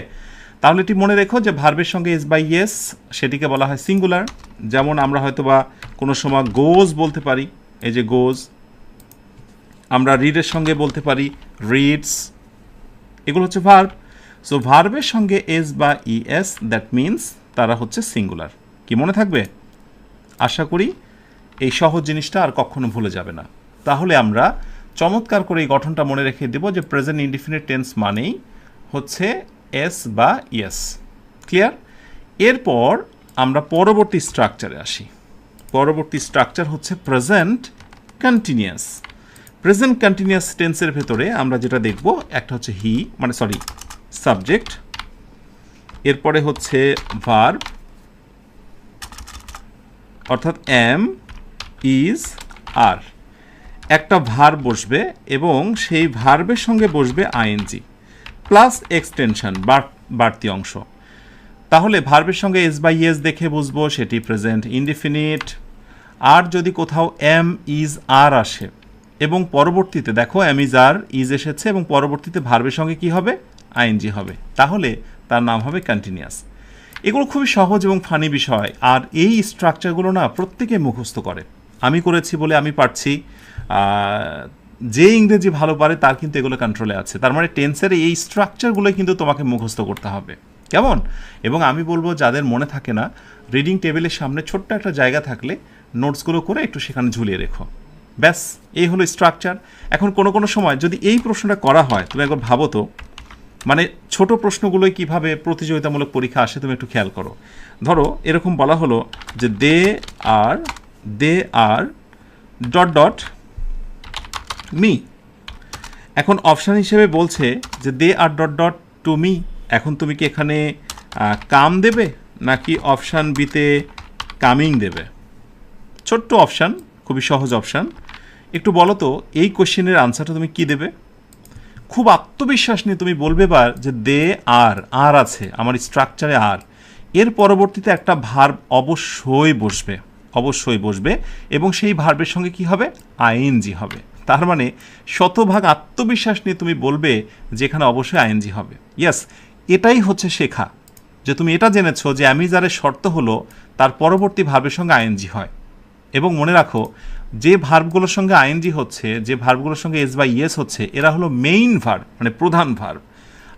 তাহলে এটি মনে রেখো যে ভার্বের সঙ্গে এস বাই ইএস, সেটিকে বলা হয় সিঙ্গুলার। যেমন আমরা হয়তো বা কোনো সময় গোজ বলতে পারি, এই যে গোজ। আমরা রিডের সঙ্গে বলতে পারি রিডস, এগুলো হচ্ছে ভার্ব। সো ভার্বের সঙ্গে এস বা ইএস, দ্যাট মিনস তারা হচ্ছে সিঙ্গুলার। কি মনে থাকবে? আশা করি এই সহজ জিনিসটা আর কখনো ভুলে যাবে না। তাহলে আমরা চমৎকার করে এই গঠনটা মনে রেখে দেব যে প্রেজেন্ট ইনডিফিনিট টেন্স মানেই হচ্ছে এস বা ইএস। ক্লিয়ার? এরপর আমরা পরবর্তী স্ট্রাকচারে আসি। পরবর্তী স্ট্রাকচার হচ্ছে প্রেজেন্ট কন্টিনিউয়াস। প্রেজেন্ট কন্টিনিউয়াস টেন্সের ভেতরে আমরা যেটা দেখব, একটা হচ্ছে হি মানে সরি সাবজেক্ট, এরপরে হচ্ছে ভার্ব অর্থাৎ এম, ইজ, আর। একটা ভার্ব বসবে এবং সেই ভার্বের সঙ্গে বসবে আইএনজি প্লাস এক্সটেনশন বাড়তি অংশ। তাহলে ভার্বের সঙ্গে এস বাই ইএস দেখে বুঝবো সেটি প্রেজেন্ট ইনডিফিনিট। আর যদি কোথাও এম, ইজ, আর আসে এবং পরবর্তীতে দেখো এম, ইজ, আর, ইজ এসেছে এবং পরবর্তীতে ভার্বের সঙ্গে কি হবে? আইএনজি হবে, তাহলে তার নাম হবে কন্টিনিউয়াস। এগুলো খুবই সহজ এবং ফানি বিষয়, আর এই স্ট্রাকচারগুলো না প্রত্যেকে মুখস্থ করে। আমি করেছি বলে আমি পারছি, যে ইংরেজি ভালো পারে তার কিন্তু এগুলো কন্ট্রোলে আছে। তার মানে টেন্সের এই স্ট্রাকচারগুলোই কিন্তু তোমাকে মুখস্থ করতে হবে, কেমন? এবং আমি বলবো যাদের মনে থাকে না, রিডিং টেবিলের সামনে ছোট্ট একটা জায়গা থাকলে নোটসগুলো করে একটু সেখানে ঝুলিয়ে রেখো, ব্যাস। এই হলো স্ট্রাকচার। এখন কোনো কোনো সময় যদি এই প্রশ্নটা করা হয়, তুমি একবার ভাবো তো, মানে ছোট প্রশ্নগুলোই কিভাবে প্রতিযোগিতামূলক পরীক্ষা আসে তুমি একটু খেয়াল করো। ধরো এরকম বলা হলো যে they are dot dot me. এখন অপশান হিসেবে বলছে যে they are dot dot to me. এখন তুমি কি এখানে কাম দেবে নাকি অপশান বিতে কামিং দেবে? ছোট্ট অপশান, খুবই সহজ অপশান। একটু বলো তো এই কোশ্চেনের আনসারটা তুমি কি দেবে? খুব আত্মবিশ্বাস নিয়ে তুমি বলবে যে দে আর আছে, আমার স্ট্রাকচারে আর, এর পরবর্তীতে একটা ভার্ব অবশ্যই বসবে এবং সেই ভার্বের সঙ্গে কি হবে, আইএনজি হবে। তার মানে শতভাগ আত্মবিশ্বাস নিয়ে তুমি বলবে যেখানে অবশ্যই আইএনজি হবে। ইয়েস, এটাই হচ্ছে শেখা, যে তুমি এটা জেনেছো যে অ্যামিজারের শর্ত হলো তার পরবর্তী ভার্বের সঙ্গে আইএনজি হয়। এবং মনে রাখো, যে ভার্বগুলোর সঙ্গে আইএনজি হচ্ছে, যে ভার্বগুলোর সঙ্গে এস বা ইয়েস হচ্ছে, এরা হলো মেইন ভার্ব, মানে প্রধান ভার্ব।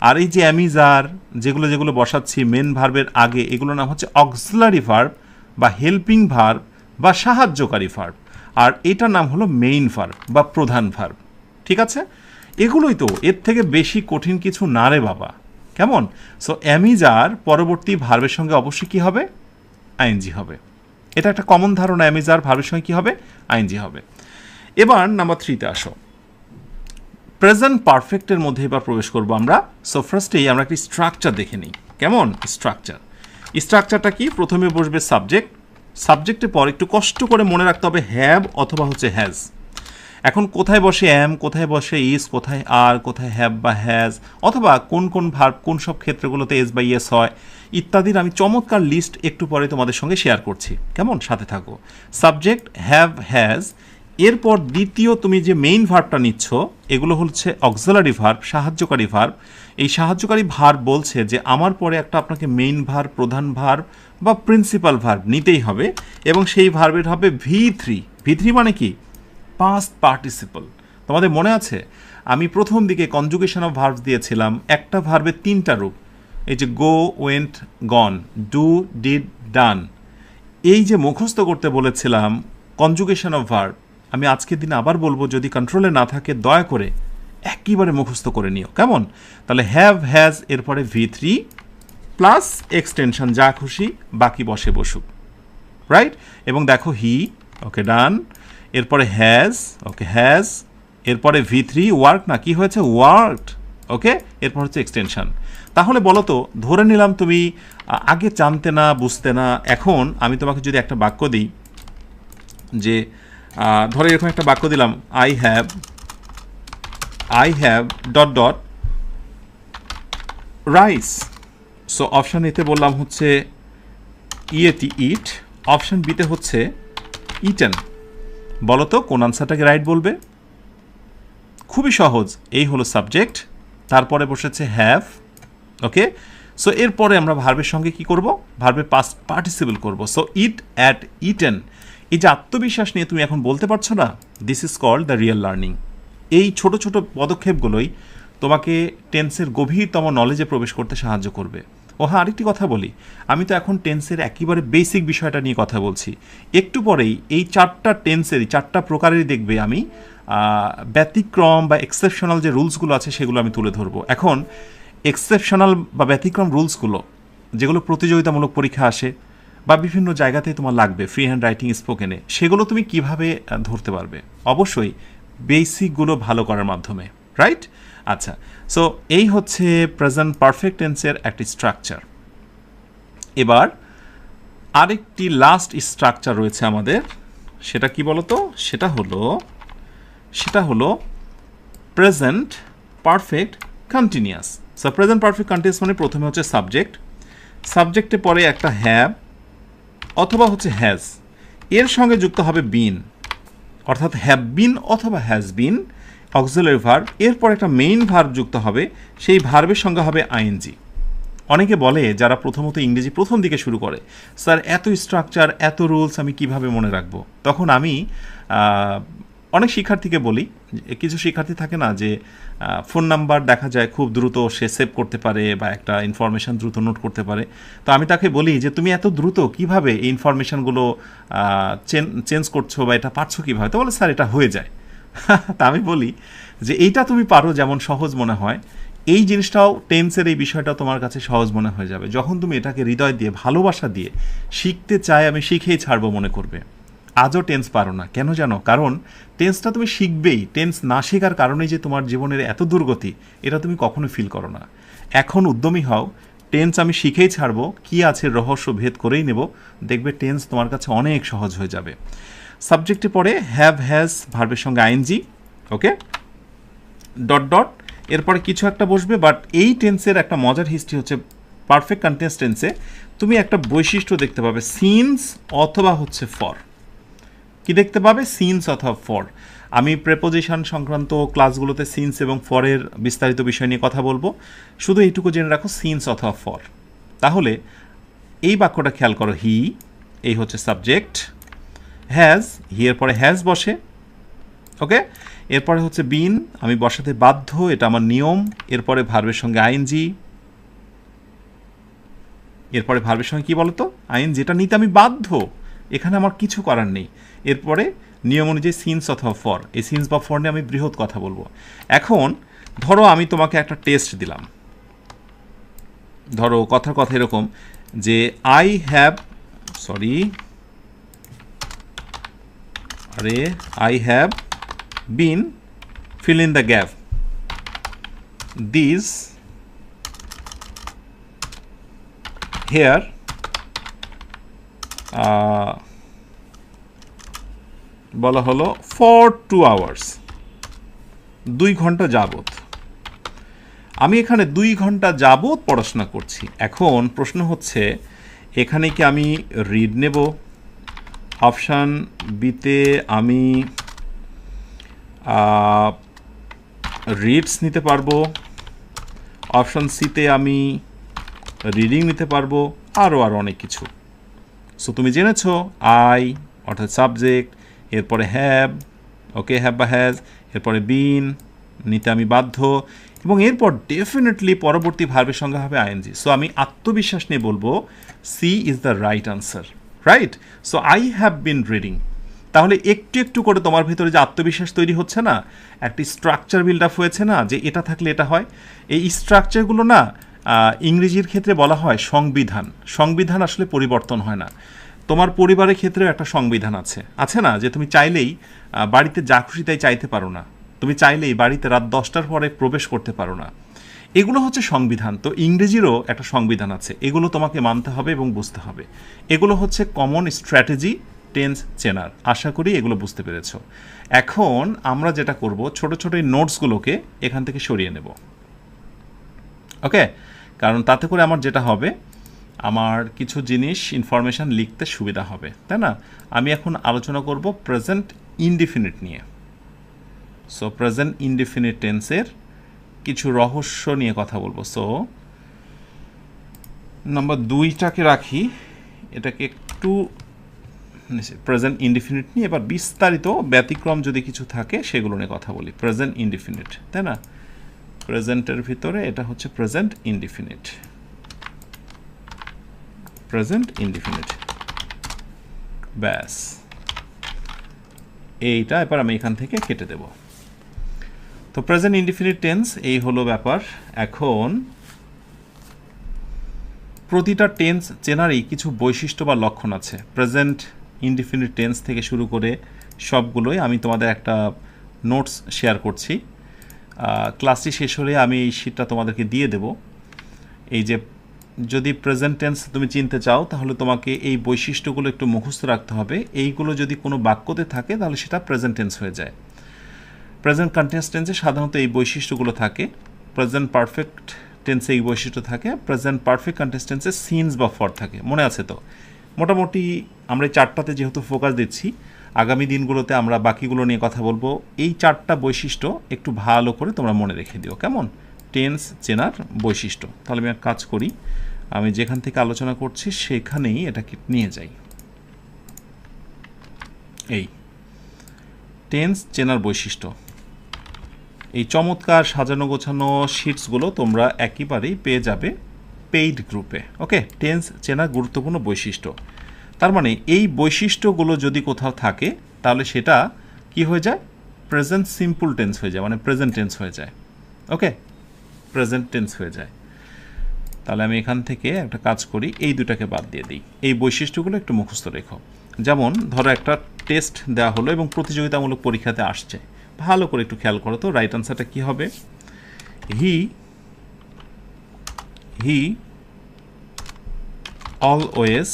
আর এই যে অ্যামিজার যেগুলো বসাচ্ছি মেন ভার্বের আগে, এগুলোর নাম হচ্ছে অক্সিলারি ভার্ব বা হেল্পিং ভার্ব বা সাহায্যকারী ভার্ব। আর এটার নাম হলো মেইন ভার্ব বা প্রধান ভার্ব। ঠিক আছে, এগুলোই তো, এর থেকে বেশি কঠিন কিছু না রে বাবা। কেমন? সো অ্যামিজার পরবর্তী ভার্বের সঙ্গে অবশ্যই কী হবে, আইএনজি হবে। এটা একটা কমন ধারণা, অ্যামিজার ভার্বের সঙ্গে কী হবে, আইএনজি হবে। এবার নাম্বার 3-তে আসো, প্রেজেন্ট পারফেক্টের মধ্যে এবার প্রবেশ করবো আমরা। সো ফার্স্টেই আমরা একটি স্ট্রাকচার দেখে নিই। কেমন স্ট্রাকচারটা কি? প্রথমে বসবে সাবজেক্ট, সাবজেক্টের পর একটু কষ্ট করে মনে রাখতে হবে হ্যাভ অথবা হচ্ছে হ্যাজ। এখন কোথায় বসে অ্যাম, কোথায় বসে ইজ, কোথায় আর, কোথায় হ্যাভ বা হ্যাজ, অথবা কোন ভার্ব কোন সব ক্ষেত্রগুলোতে এস বা ইয়েস হয় ইত্যাদির আমি চমৎকার লিস্ট একটু পরে তোমাদের সঙ্গে শেয়ার করছি। কেমন? সাথে থাকো। সাবজেক্ট, হ্যাভ, হ্যাজ, এরপর দ্বিতীয় তুমি যে মেইন ভার্বটা নিচ্ছ, এগুলো হচ্ছে অক্সিলারি ভার্ব, সাহায্যকারী ভার্ব। এই সাহায্যকারী ভার্ব বলছে যে আমার পরে একটা আপনাকে মেইন ভার্ব, প্রধান ভার্ব বা প্রিন্সিপাল ভার্ব নিতেই হবে, এবং সেই ভার্বের হবে V3 মানে কি, পাস্ট পার্টিসিপল। তোমাদের মনে আছে আমি প্রথম দিকে কনজুগেশন অফ ভার্বস দিয়েছিলাম, একটা ভার্বের 3টা রূপ, এই যে গো, ওয়েন্ট, গন, ডু, ডিড, ডান। এই যে মুখস্থ করতে বলেছিলাম কনজুগেশন অফ ভার্ব, আমি আজকের দিন আবার বলবো, যদি কন্ট্রোলে না থাকে দয়া করে একেবারে মুখস্থ করে নিও। কেমন? তাহলে হ্যাভ, হ্যাজ, এরপরে V3 প্লাস এক্সটেনশন, যা খুশি বাকি বসে বসুক, রাইট? এবং দেখো হি, ওকে ডান, এরপরে হ্যাজ, ওকে হ্যাজ, এরপরে V3 ওয়ার্ক, না কি হয়েছে, ওয়ার্কড, ওকে, এরপর হচ্ছে এক্সটেনশন। তাহলে বলো তো, ধরে নিলাম তুমি আগে জানতে না, বুঝতে না, এখন আমি তোমাকে যদি একটা বাক্য দিই, যে ধরে এরকম একটা বাক্য দিলাম, I have dot dot rice. So option এতে বললাম হচ্ছে ইট, অপশান বিতে হচ্ছে ইটেন। বলো তো কোন আনসারটাকে রাইট বলবে? খুবই সহজ, এই হলো সাবজেক্ট, তারপরে বসেছে হ্যাভ, ওকে। সো এরপরে আমরা ভার্বের সঙ্গে কি করব, ভার্বের পাস্ট পার্টিসিপল করব। So eat ate eaten. এই যে আত্মবিশ্বাস নিয়ে তুমি এখন বলতে পারছো না, this is called the real learning. এই ছোট ছোট পদক্ষেপগুলোই তোমাকে টেন্সের গভীরতম নলেজে প্রবেশ করতে সাহায্য করবে। ও হ্যাঁ, আরেকটি কথা বলি, আমি তো এখন টেন্সের একেবারে বেসিক বিষয়টা নিয়ে কথা বলছি। একটু পরেই এই 4টা টেন্সেরই 4টা প্রকারেরই দেখবে আমি ব্যতিক্রম বা এক্সেপশনাল যে রুলসগুলো আছে সেগুলো আমি তুলে ধরবো। এখন এক্সেপশনাল বা ব্যতিক্রম রুলসগুলো যেগুলো প্রতিযোগিতামূলক পরীক্ষা আসে বা বিভিন্ন জায়গাতেই তোমার লাগবে, ফ্রি হ্যান্ড রাইটিং, স্পোকেনে, সেগুলো তুমি কিভাবে ধরতে পারবে? অবশ্যই বেসিকগুলো ভালো করার মাধ্যমে, রাইট? আচ্ছা, সো এই হচ্ছে প্রেজেন্ট পারফেক্ট টেন্সের একটি স্ট্রাকচার। এবার আরেকটি লাস্ট স্ট্রাকচার রয়েছে আমাদের, সেটা কি বলতো? সেটা হলো present perfect continuous. So present perfect continuous মানে প্রথমে হচ্ছে সাবজেক্ট, সাবজেক্টে পরে একটা হ্যাভ অথবা হচ্ছে হ্যাজ, এর সঙ্গে যুক্ত হবে বিন, অর্থাৎ হ্যাভ বিন অথবা হ্যাজ বিন, অক্সিলারি ভার্ব, এরপর একটা মেইন ভার্ব যুক্ত হবে, সেই ভার্বের সঙ্গে হবে আইএনজি। অনেকে বলে, যারা প্রথমত ইংরেজি প্রথম দিকে শুরু করে, স্যার এত স্ট্রাকচার, এত রুলস আমি কিভাবে মনে রাখবো? তখন আমি অনেক শিক্ষার্থীকে বলি, কিছু শিক্ষার্থী থাকে না যে ফোন নাম্বার দেখা যায় খুব দ্রুত সে সেভ করতে পারে বা একটা ইনফরমেশান দ্রুত নোট করতে পারে, তো আমি তাকে বলি যে তুমি এত দ্রুত কিভাবে এই ইনফরমেশানগুলো চেঞ্জ করছো বা এটা পারছো কীভাবে? তো বলে স্যার এটা হয়ে যায়। তা আমি বলি যে এইটা তুমি পারো যেমন সহজ মনে হয়, এই জিনিসটাও টেন্সের এই বিষয়টা তোমার কাছে সহজ মনে হয়ে যাবে যখন তুমি এটাকে হৃদয় দিয়ে, ভালোবাসা দিয়ে শিখতে চাই, আমি শিখেই ছাড়বো মনে করবে। আজও টেন্স পারো না কেন জানো? কারণ টেন্সটা তুমি শিখবেই, টেন্স না শেখার কারণেই যে তোমার জীবনের এত দুর্গতি, এটা তুমি কখনো ফিল করো না। এখন উদ্যমী হও, টেন্স আমি শিখেই ছাড়বো, কি আছে রহস্য ভেদ করেই নেব, দেখবে টেন্স তোমার কাছে অনেক সহজ হয়ে যাবে। সাবজেক্টে পরে হ্যাভ, হ্যাজ, ভার্বের সঙ্গে আইএনজি, ওকে, ডট ডট, এরপরে কিছু একটা বসবে। বাট এই টেন্সের একটা মজার হিস্ট্রি হচ্ছে, পারফেক্ট কন্টিনিউয়াস টেন্সে তুমি একটা বৈশিষ্ট্য দেখতে পাবে, সিন্স অথবা হচ্ছে ফর। কি দেখতে পাবে? সিন্স অথবা ফর। আমি প্রেপোজিশন সংক্রান্ত ক্লাসগুলোতে সিন্স এবং ফরের বিস্তারিত বিষয় নিয়ে কথা বলবো, শুধু এইটুকু জেনে রাখো সিন্স অথবা ফর। তাহলে এই বাক্যটা খেয়াল করো, হি, এই হচ্ছে সাবজেক্ট, হ্যাজ, হি এর পরে হ্যাজ বসে, ওকে। এরপরে হচ্ছে বিন, আমি বসাতে বাধ্য, এটা আমার নিয়ম। এরপরে ভার্বের সঙ্গে আইএনজি, এরপরে ভার্বের সঙ্গে কি বলতো? আইন, যেটা নিতে আমি বাধ্য, এখানে আমার কিছু করার নেই। এরপরে নিয়ম অনুযায়ী সিন্স অথবা ফর, এই সিন্স বা ফর নিয়ে আমি বৃহৎ কথা বলবো। এখন ধরো আমি তোমাকে একটা টেস্ট দিলাম, ধরো কথার কথা এরকম যে I have bin fill in the gap these here বলা হলো for 2 hours, 2 ঘন্টা যাবত। আমি এখানে 2 ঘন্টা যাবত পড়াশোনা করছি। এখন প্রশ্ন হচ্ছে এখানে কি আমি রিড নেব? অপশান বিতে আমি রিডস নিতে পারবো, অপশান সিতে আমি রিডিং নিতে পারবো, আরও অনেক কিছু। সো তুমি জেনেছো আই অর্থাৎ সাবজেক্ট, এরপরে হ্যাভ, ওকে, হ্যাভ বা হ্যাজ, এরপরে বিন, নিতে আমি বাধ্য, এবং এরপর ডেফিনেটলি পরবর্তী ভার্বের সঙ্গে হবে আইএনজি। সো আমি আত্মবিশ্বাস নিয়ে বলবো C is the right answer, right? So I have been reading. তাহলে একটু একটু করে তোমার ভিতরে যে আত্মবিশ্বাস তৈরি হচ্ছে না, একটি স্ট্রাকচার বিল্ড আপ হয়েছে না, যে এটা থাকলে এটা হয়। এই স্ট্রাকচারগুলো না ইংরেজির ক্ষেত্রে বলা হয় সংবিধান। সংবিধান আসলে পরিবর্তন হয় না। তোমার পরিবারের ক্ষেত্রেও একটা সংবিধান আছে না, যে তুমি চাইলেই বাড়িতে যা খুশি তাই চাইতে পারো না, তুমি চাইলেই বাড়িতে রাত 10টার পরে প্রবেশ করতে পারো না। এগুলো হচ্ছে সংবিধান। তো ইংরেজিরও একটা সংবিধান আছে, এগুলো তোমাকে মানতে হবে এবং বুঝতে হবে। এগুলো হচ্ছে কমন স্ট্র্যাটেজি টেন্স চেনার। আশা করি এগুলো বুঝতে পেরেছ। এখন আমরা যেটা করব, ছোট ছোট এই নোটসগুলোকে এখান থেকে সরিয়ে নেব, ওকে? কারণ তাতে করে আমার যেটা হবে, আমার কিছু জিনিস ইনফরমেশান লিখতে সুবিধা হবে, তাই না? আমি এখন আলোচনা করব প্রেজেন্ট ইনডিফিনিট নিয়ে। সো প্রেজেন্ট ইনডিফিনিট টেন্সের কিছু রহস্য নিয়ে কথা বলবো। সো নাম্বার 2টাকে রাখি, এটাকে একটু প্রেজেন্ট ইনডিফিনিট নিয়ে এবার বিস্তারিত ব্যতিক্রম যদি কিছু থাকে সেগুলো নিয়ে কথা বলি। প্রেজেন্ট ইনডিফিনিট, তাই না? প্রেজেন্টের ভিতরে এটা হচ্ছে প্রেজেন্ট ইনডিফিনিট, প্রেজেন্ট ইনডিফিনিট, ব্যাস। এইটা এবার আমি এখান থেকে কেটে দেব। তো প্রেজেন্ট ইনডিফিনিট টেন্স এই হলো ব্যাপার। এখন প্রতিটা টেন্স চেনারই কিছু বৈশিষ্ট্য বা লক্ষণ আছে। প্রেজেন্ট ইনডিফিনিট টেন্স থেকে শুরু করে সবগুলোই আমি তোমাদের একটা নোটস শেয়ার করছি। ক্লাসটি শেষ হলে আমি এই শিটটা তোমাদেরকে দিয়ে দেব। এই যে যদি প্রেজেন্ট টেন্স তুমি চিনতে চাও, তাহলে তোমাকে এই বৈশিষ্ট্যগুলো একটু মুখস্থ রাখতে হবে। এইগুলো যদি কোনো বাক্যতে থাকে তাহলে সেটা প্রেজেন্ট টেন্স হয়ে যায়। প্রেজেন্ট কন্টিনিউয়াস টেন্সে সাধারণত এই বৈশিষ্ট্যগুলো থাকে। প্রেজেন্ট পারফেক্ট টেন্সে এই বৈশিষ্ট্য থাকে। প্রেজেন্ট পারফেক্ট কন্টিনিউয়াস টেন্সে সিন্স বা ফর থাকে। মনে আছে তো? মোটামুটি আমরা এই 4টাতে যেহেতু ফোকাস দিচ্ছি, আগামী দিনগুলোতে আমরা বাকিগুলো নিয়ে কথা বলবো। এই 4টা বৈশিষ্ট্য একটু ভালো করে তোমরা মনে রেখে দিও, কেমন? টেন্স চেনার বৈশিষ্ট্য। তাহলে আমি এক কাজ করি, আমি যেখান থেকে আলোচনা করছি সেখানেই এটাকে নিয়ে যাই। এই টেন্স চেনার বৈশিষ্ট্য, এই চমৎকার সাজানো গোছানো শিটসগুলো তোমরা একেবারেই পেয়ে যাবে পেইড গ্রুপে, ওকে? টেন্স চেনার গুরুত্বপূর্ণ বৈশিষ্ট্য, তার মানে এই বৈশিষ্ট্যগুলো যদি কোথাও থাকে তাহলে সেটা কি হয়ে যায়? প্রেজেন্ট সিম্পল টেন্স হয়ে যায়, মানে প্রেজেন্ট টেন্স হয়ে যায়, ওকে? প্রেজেন্ট টেন্স হয়ে যায়। তাহলে আমি এখান থেকে একটা কাজ করি, এই দুটাকে বাদ দিয়ে দিই। এই বৈশিষ্ট্যগুলো একটু মুখস্থ রেখো। যেমন ধরো একটা টেস্ট দেওয়া হলো এবং প্রতিযোগিতামূলক পরীক্ষাতে আসছে, ভালো করে একটু খেয়াল করো তো রাইট আনসারটা কী হবে? He always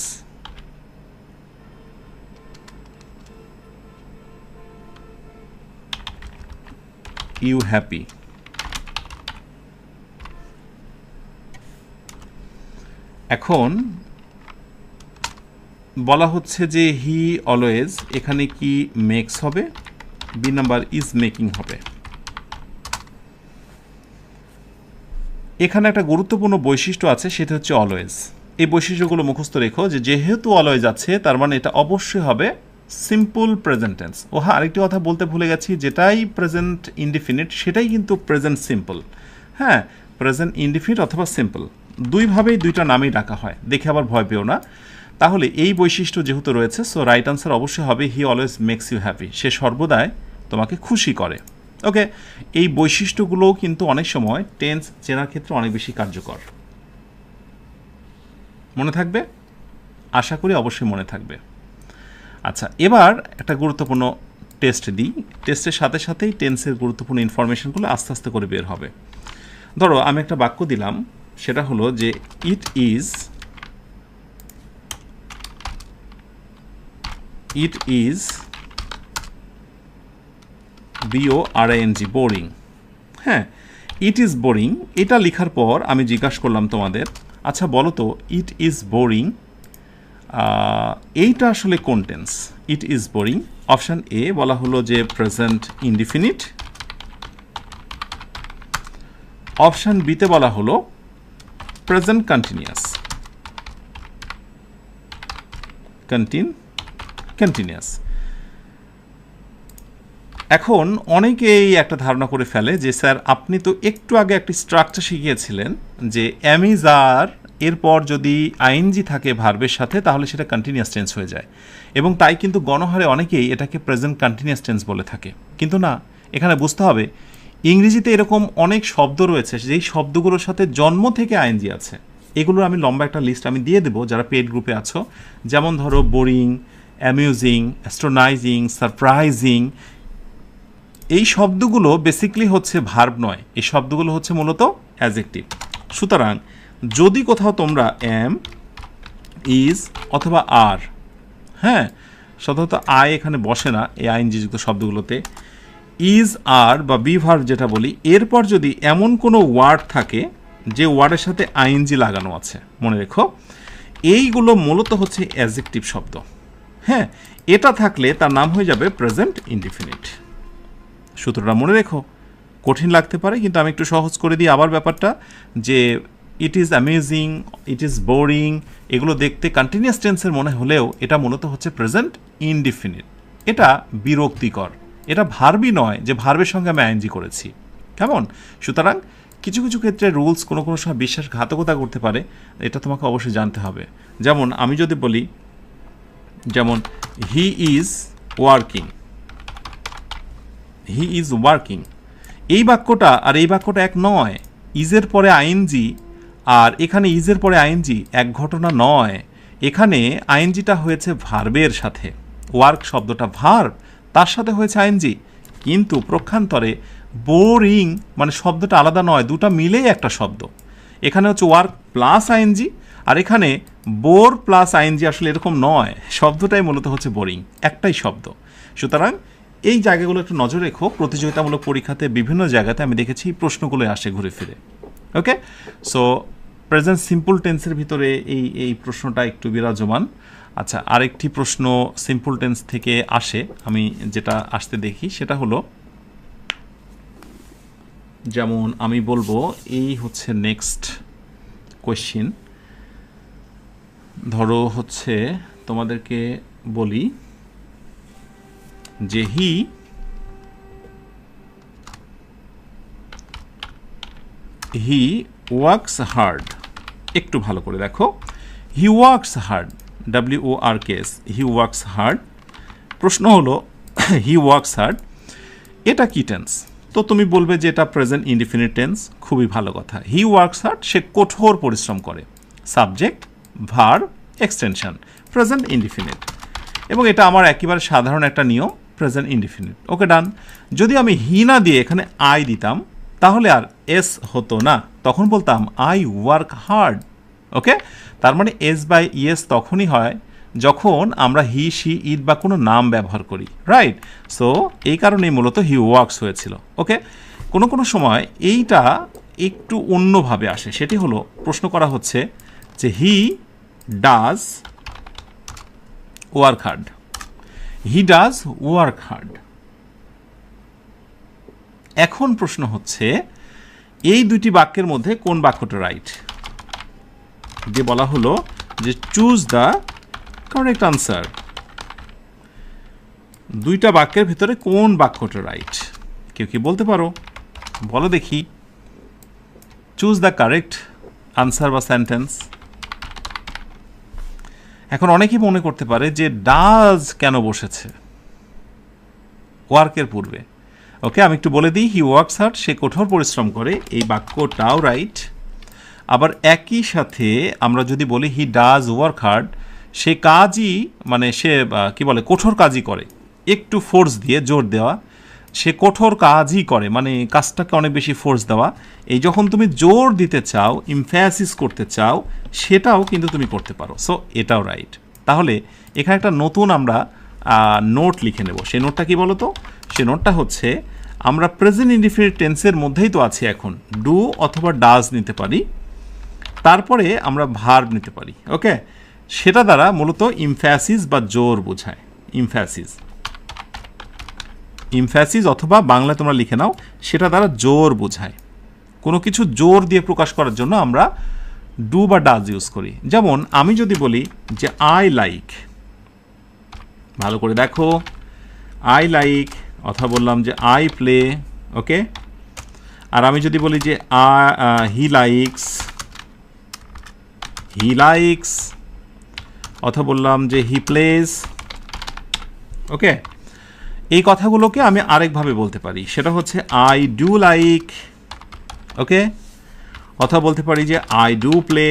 you happy. এখন বলা হচ্ছে যে হি অলওয়েজ, এখানে কি মেক্স হবে, বি নাম্বার ইজ মেকিং হবে। এখানে একটা গুরুত্বপূর্ণ বৈশিষ্ট্য আছে, সেটা হচ্ছে অলওয়েজ। এই বৈশিষ্ট্যগুলো মুখস্থ রেখো যে যেহেতু অলওয়েজ আছে তার মানে এটা অবশ্যই হবে সিম্পল প্রেজেন্ট টেন্স। ও হ্যাঁ, আরেকটি কথা বলতে ভুলে গেছি, যেটাই প্রেজেন্ট ইনডিফিনিট সেটাই কিন্তু প্রেজেন্ট সিম্পল। হ্যাঁ, প্রেজেন্ট ইনডিফিনিট অথবা সিম্পল দুইভাবেই দুইটা নামেই ডাকা হয়, দেখে আবার ভয় পেও না। তাহলে এই বৈশিষ্ট্য যেহেতু রয়েছে, সো রাইট আনসার অবশ্যই হবে he always makes you happy, সে সর্বদাই তোমাকে খুশি করে। ওকে, এই বৈশিষ্ট্যগুলোও কিন্তু অনেক সময় টেন্স চেনার ক্ষেত্রে অনেক বেশি কার্যকর। মনে থাকবে? আশা করি অবশ্যই মনে থাকবে। আচ্ছা, এবার একটা গুরুত্বপূর্ণ টেস্ট দিই। টেস্টের সাথে সাথেই টেন্সের গুরুত্বপূর্ণ ইনফরমেশনগুলো আস্তে আস্তে করে বের হবে। ধরো আমি একটা বাক্য দিলাম, সেটা হলো যে ইট ইজ BORING, বোরিং। হ্যাঁ, ইট ইজ বোরিং, এটা লেখার পর আমি জিজ্ঞাসা করলাম তোমাদের, আচ্ছা বলো তো ইট ইজ বোরিং এইটা আসলে কোন tense? It is boring, option A বলা হলো যে প্রেজেন্ট ইনডিফিনিট, অপশান বিতে বলা হলো প্রেজেন্ট কন্টিনিউয়াস। কন্টিনিউয়াস। এখন অনেকেই একটা ধারণা করে ফেলে যে স্যার আপনি তো একটু আগে একটি স্ট্রাকচার শিখিয়েছিলেন যে অ্যামিজার এরপর যদি আইএনজি থাকে ভার্বের সাথে তাহলে সেটা কন্টিনিউয়াস টেন্স হয়ে যায়, এবং তাই কিন্তু গণহারে অনেকেই এটাকে প্রেজেন্ট কন্টিনিউয়াস টেন্স বলে থাকে। কিন্তু না, এখানে বুঝতে হবে ইংরেজিতে এরকম অনেক শব্দ রয়েছে যেই শব্দগুলোর সাথে জন্ম থেকে আইএনজি আছে। এগুলোর আমি লম্বা একটা লিস্ট আমি দিয়ে দেবো যারা পেড গ্রুপে আছো। যেমন ধরো বোরিং, অ্যামিউজিং, অ্যাস্ট্রোনাইজিং, সারপ্রাইজিং, এই শব্দগুলো বেসিক্যালি হচ্ছে ভার্ব নয়, এই শব্দগুলো হচ্ছে মূলত অ্যাডজেক্টিভ। সুতরাং যদি কোথাও তোমরা এম, ইজ অথবা আর, হ্যাঁ সাধারণত আই এখানে বসে না এই আইএনজি যুক্ত শব্দগুলোতে, ইজ আর বা বি ভার্ব যেটা বলি, এরপর যদি এমন কোনো ওয়ার্ড থাকে যে ওয়ার্ডের সাথে আইএনজি লাগানো আছে, মনে রেখো এইগুলো মূলত হচ্ছে অ্যাডজেক্টিভ শব্দ। হ্যাঁ, এটা থাকলে তার নাম হয়ে যাবে প্রেজেন্ট ইনডিফিনিট। সূত্রটা মনে রেখো, কঠিন লাগতে পারে কিন্তু আমি একটু সহজ করে দিই আবার ব্যাপারটা, যে it is amazing, it is boring, এগুলো দেখতে কন্টিনিউয়াস টেন্সের মনে হলেও এটা মূলত হচ্ছে প্রেজেন্ট ইনডিফিনিট। এটা বিরক্তিকর, এটা ভার্বই নয় যে ভার্বের সঙ্গে আমি আইএনজি করেছি, কেমন? সুতরাং কিছু কিছু ক্ষেত্রে রুলস কোনো কোনো সময় বিশ্বাসঘাতকতা করতে পারে, এটা তোমাকে অবশ্যই জানতে হবে। যেমন আমি যদি বলি, যেমন হি is working, he is working, এই বাক্যটা আর এই বাক্যটা এক নয়। ইজের পরে আইএনজি আর এখানে ইজের পরে আইএনজি এক ঘটনা নয়। এখানে আইএনজিটা হয়েছে ভার্বের সাথে, ওয়ার্ক শব্দটা ভার্ব, তার সাথে হয়েছে আইএনজি। কিন্তু প্রক্ষান্তরে বোরিং মানে শব্দটা আলাদা নয়, দুটা মিলেই একটা শব্দ। এখানে হচ্ছে ওয়ার্ক প্লাস আইএনজি, আর এখানে বোর প্লাস আইএনজি, আসলে এরকম নয়, শব্দটাই মূলত হচ্ছে বোরিং, একটাই শব্দ। সুতরাং এই জায়গাগুলো একটু নজর রেখো, প্রতিযোগিতামূলক পরীক্ষাতে বিভিন্ন জায়গাতে আমি দেখেছি প্রশ্নগুলো আসে ঘুরে ফিরে। ওকে, সো প্রেজেন্ট সিম্পল টেন্সের ভিতরে এই প্রশ্নটা একটু বিরাজমান। আচ্ছা, আরেকটি প্রশ্ন সিম্পল টেন্স থেকে আসে, আমি যেটা আসতে দেখি সেটা হলো, যেমন আমি বলবো এই হচ্ছে নেক্সট কোয়েশ্চিন। ধরো হচ্ছে তোমাদেরকে বলি যে হি ওয়ার্কস হার্ড। একটু ভালো করে দেখো, he works hard, WORKS, he works hard. প্রশ্ন হলো হি ওয়ার্কস হার্ড এটা কি টেন্স? তো তুমি বলবে যে এটা প্রেজেন্ট ইনডিফিনিট টেন্স। খুবই ভালো কথা, হি ওয়ার্কস হার্ড, সে কঠোর পরিশ্রম করে। Subject, verb, extension, present indefinite, এবং এটা আমার একেবারে সাধারণ একটা নিয়ম, প্রেজেন্ট ইনডিফিনিট। ওকে, ডান। যদি আমি হি না দিয়ে এখানে আই দিতাম তাহলে আর এস হতো না, তখন বলতাম আই ওয়ার্ক হার্ড। ওকে, তার মানে এস বাই ইয়েস তখনই হয় যখন আমরা হি, শি, ইট বা কোনো নাম ব্যবহার করি, রাইট? সো এই কারণেই মূলত হি ওয়ার্কস হয়েছিল। ওকে, কোনো কোনো সময় এইটা একটু অন্যভাবে আসে, সেটি হলো প্রশ্ন করা হচ্ছে যে he does work hard, he does work hard. এখন প্রশ্ন হচ্ছে এই দুটি বাক্যের মধ্যে কোন বাক্যটা রাইট, যে বলা হলো যে চুজ দ্য কারেক্ট আনসার। দুইটা বাক্যের ভিতরে কোন বাক্যটা রাইট, কেউ কি বলতে পারো? বলো দেখি, চুজ দ্য কারেক্ট আনসার বা সেন্টেন্স। এখন অনেকেই মনে করতে পারে যে ডাজ কেন বসেছে ওয়ার্কের পূর্বে। ওকে, আমি একটু বলে দিই, হি ওয়ার্কস হার্ড, সে কঠোর পরিশ্রম করে, এই বাক্যটাও রাইট। আবার একই সাথে আমরা যদি বলি হি ডাজ ওয়ার্ক হার্ড, সে কাজই মানে সে কি বলে কঠোর কাজই করে, একটু ফোর্স দিয়ে জোর দেওয়া, সে কঠোর কাজই করে মানে কাজটাকে অনেক বেশি ফোর্স দেওয়া। এই যখন তুমি জোর দিতে চাও, ইমফ্যাসিস করতে চাও, সেটাও কিন্তু তুমি করতে পারো। সো এটাও রাইট। তাহলে এখানে একটা নতুন আমরা নোট লিখে নেব। সেই নোটটা কি বলো তো? সেই নোটটা হচ্ছে আমরা প্রেজেন্ট ইনডিফিনিট টেন্সের মধ্যেই তো আছি এখন, ডু অথবা ডাজ নিতে পারি, তারপরে আমরা ভার্ব নিতে পারি। ওকে, সেটা দ্বারা মূলত ইমফ্যাসিস বা জোর বোঝায়। ইমফ্যাসিস, ইমফ্যাসিস অথবা বাংলায় তোমরা লিখে নাও, সেটা দ্বারা জোর বোঝায়। কোনো কিছু জোর দিয়ে প্রকাশ করার জন্য আমরা ডু বা ডাজ ইউজ করি। যেমন আমি যদি বলি যে আই লাইক, ভালো করে দেখো, আই লাইক, অথবা বললাম যে আই প্লে। ওকে, আর আমি যদি বলি যে হি লাইকস, হি লাইকস, অথবা বললাম যে হি প্লেজ। ওকে, এই কথাগুলোকে আমি আরেকভাবে বলতে পারি, সেটা হচ্ছে আই ডু লাইক। ওকে, অথবা বলতে পারি যে আই ডু প্লে।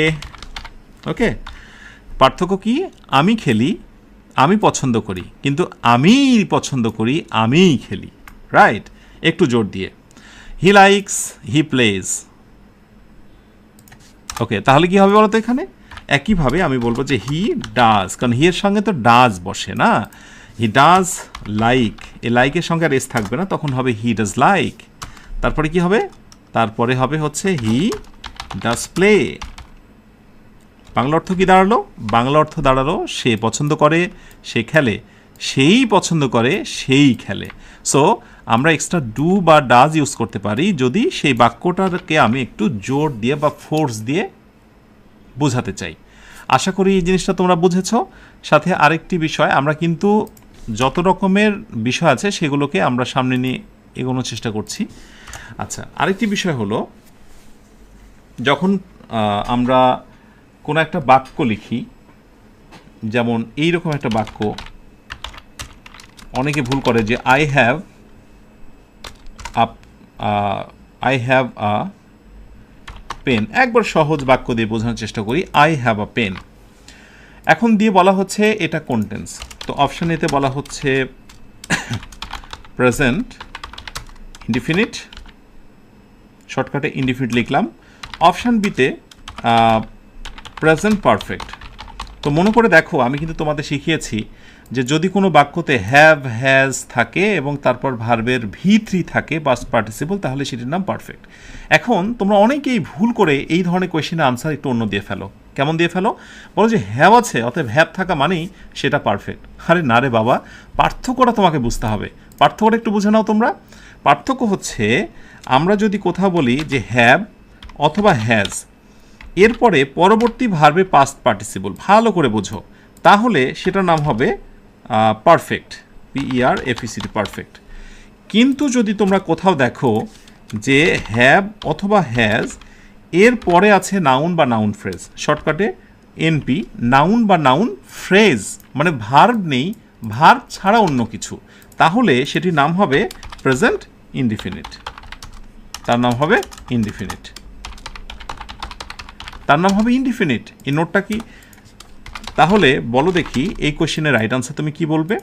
ওকে, পার্থক্য কি? আমি খেলি, আমি পছন্দ করি, কিন্তু আমি পছন্দ করি, আমিই খেলি। রাইট, একটু জোর দিয়ে। He likes, he plays. ওকে, তাহলে কি হবে বলো তো? এখানে একইভাবে আমি বলবো যে হি ডাজ, কারণ হি এর সঙ্গে তো ডাজ বসে না। হি ডাজ লাইক, এই লাইকের সঙ্গে আর এস থাকবে না, তখন হবে হি ডাজ লাইক। তারপরে কি হবে? তারপরে হবে হচ্ছে হি ডাজ প্লে। বাংলা অর্থ কি দাঁড়ালো? বাংলা অর্থ দাঁড়ালো সে পছন্দ করে, সে খেলে, সেই পছন্দ করে, সেই খেলে। সো আমরা এক্সট্রা ডু বা ডাজ ইউজ করতে পারি যদি সেই বাক্যটাকে আমি একটু জোর দিয়ে বা ফোর্স দিয়ে বোঝাতে চাই। আশা করি এই জিনিসটা তোমরা বুঝেছ। সাথে আরেকটি বিষয়, আমরা কিন্তু যত রকমের বিষয় আছে সেগুলোকে আমরা সামনে নিয়ে এগোনোর চেষ্টা করছি। আচ্ছা, আরেকটি বিষয় হলো, যখন আমরা কোনো একটা বাক্য লিখি, যেমন এইরকম একটা বাক্য, অনেকে ভুল করে যে আই হ্যাভ আ পেন। একবার সহজ বাক্য দিয়ে বোঝানোর চেষ্টা করি, আই হ্যাভ আ পেন। এখন দিয়ে বলা হচ্ছে এটা কোন টেন্স? তো অপশন এতে বলা হচ্ছে প্রেজেন্ট ইনডিফিনিট, শর্টকাটে ইনডিফিনিট লিখলাম। অপশান বিতে প্রেজেন্ট পারফেক্ট। তো মনে করে দেখো, আমি কিন্তু তোমাদের শিখিয়েছি যে যদি কোনো বাক্যতে হ্যাভ, হ্যাজ থাকে এবং তারপর ভার্বের V3 থাকে পাস্ট পার্টিসিপল, তাহলে সেটির নাম পারফেক্ট। এখন তোমরা অনেকেই ভুল করে এই ধরনের কোয়েশ্চেনের আনসার একটু অন্য দিয়ে ফেলো। কেমন দিয়ে ফেলো? বলো যে হ্যাভ আছে, অতএব হ্যাভ থাকা মানেই সেটা পারফেক্ট। আরে না রে বাবা, পার্থক্যটা তোমাকে বুঝতে হবে। পার্থক্যটা একটু বুঝে নাও তোমরা। পার্থক্য হচ্ছে, আমরা যদি কোথাও বলি যে হ্যাভ অথবা হ্যাজ, এরপরে পরবর্তী ভার্বে পাস্ট পার্টিসিপল, ভালো করে বোঝো, তাহলে সেটার নাম হবে পারফেক্ট, PERFECT, পারফেক্ট। কিন্তু যদি তোমরা কোথাও দেখো যে হ্যাভ অথবা হ্যাজ এর পরে আছে নাউন বা নাউন ফ্রেজ, শর্টকাটে NP, নাউন বা নাউন ফ্রেজ, মানে ভার্ব নেই, ভার্ব ছাড়া অন্য কিছু, তাহলে সেটির নাম হবে প্রেজেন্ট ইনডিফিনিট। তার নাম হবে ইনডিফিনিট, তার নাম হবে ইনডিফিনিট। এই নোটটা কি? তাহলে বলো দেখি, এই কোশ্চেনের রাইট আনসার তুমি কি বলবে?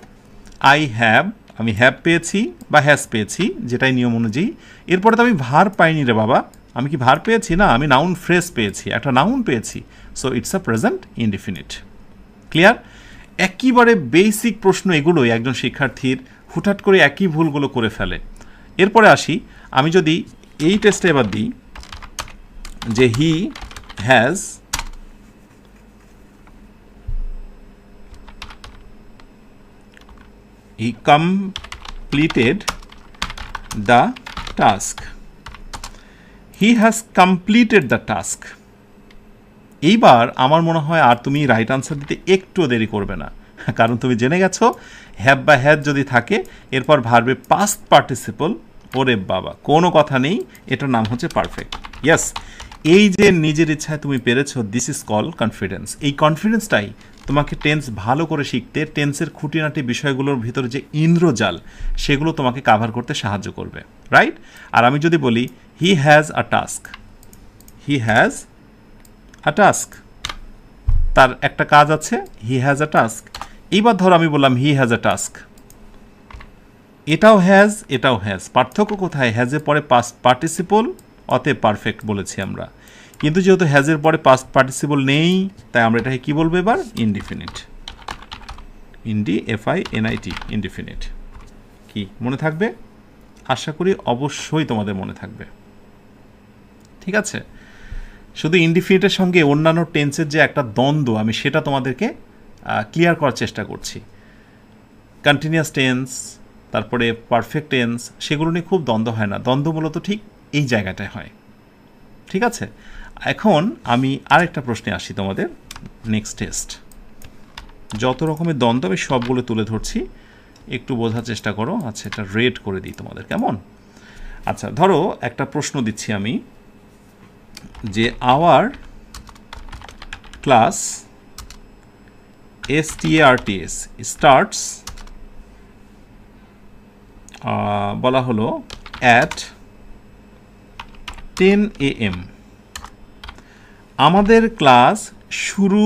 আই হ্যাভ, আমি হ্যাভ পেয়েছি বা হ্যাজ পেয়েছি, যেটাই নিয়ম অনুযায়ী। এরপরে তো আমি ভার্ব পাইনি রে বাবা, আমি কি ভার্ব পেয়েছি? না, আমি নাউন ফ্রেজ পেয়েছি, একটা নাউন পেয়েছি। So it's a present indefinite. Clear? একেবারে বেসিক প্রশ্ন এগুলোই একজন শিক্ষার্থীর হুটহাট করে একই ভুলগুলো করে ফেলে। এরপরে আসি, আমি যদি এই টেস্টে এবার দিই যে he has he completed the task, he has completed the task. এইবার আমার মনে হয় আর তুমি রাইট আনসার দিতে একটুও দেরি করবে না, কারণ তুমি জেনে গেছো হ্যাভ বা হ্যাজ যদি থাকে এরপর ভার্বে পাস্ট পার্টিসিপল, ওরে বাবা কোনো কথা নেই, এটার নাম হচ্ছে পারফেক্ট। ইয়েস, এই যে নিজের ইচ্ছায় তুমি পেরেছো, দিস ইজ কল কনফিডেন্স। এই কনফিডেন্সটাই তোমাকে টেন্স ভালো করে শিখতে, টেন্সের খুঁটিনাটি বিষয়গুলোর ভিতরে যে ইন্দ্রজাল সেগুলো তোমাকে কাভার করতে সাহায্য করবে, রাইট? আর আমি যদি বলি he has a task, he has a task, তার একটা কাজ আছে, হি হ্যাজ আ টাস্ক। এইবার ধরো আমি বললাম হি হ্যাজ আ টাস্ক, এটাও হ্যাজ এটাও হ্যাজ, পার্থক্য কোথায়? হ্যাজের পরে পাস্ট পার্টিসিপল, অতএব পারফেক্ট বলেছি আমরা। কিন্তু যেহেতু হ্যাজের পরে পাস্ট পার্টিসিপল নেই, তাই আমরা এটাকে কী বলবো এবার? Indefinite, INDEFINIT, indefinite. কি মনে থাকবে? আশা করি অবশ্যই তোমাদের মনে থাকবে, ঠিক আছে? শুধু ইনডিফিনিটের সঙ্গে অন্যান্য টেন্সের যে একটা দ্বন্দ্ব, আমি সেটা তোমাদেরকে ক্লিয়ার করার চেষ্টা করছি। কন্টিনিউয়াস টেন্স, তারপরে পারফেক্ট টেন্স, সেগুলো নিয়ে খুব দ্বন্দ্ব হয় না, দ্বন্দ্ব মূলত ঠিক এই জায়গাটায় হয়, ঠিক আছে? এখন আমি আরেকটা প্রশ্নে আসি তোমাদের, নেক্সট টেস্ট। যত রকমের দ্বন্দ্ব আমি সবগুলো তুলে ধরছি, একটু বোঝার চেষ্টা করো। আচ্ছা, এটা রেড করে দিই তোমাদের, কেমন? আচ্ছা, ধরো একটা প্রশ্ন দিচ্ছি আমি, যে আওয়ার ক্লাস STARTS স্টার্টস, বলা হলো অ্যাট 10 AM। আমাদের ক্লাস শুরু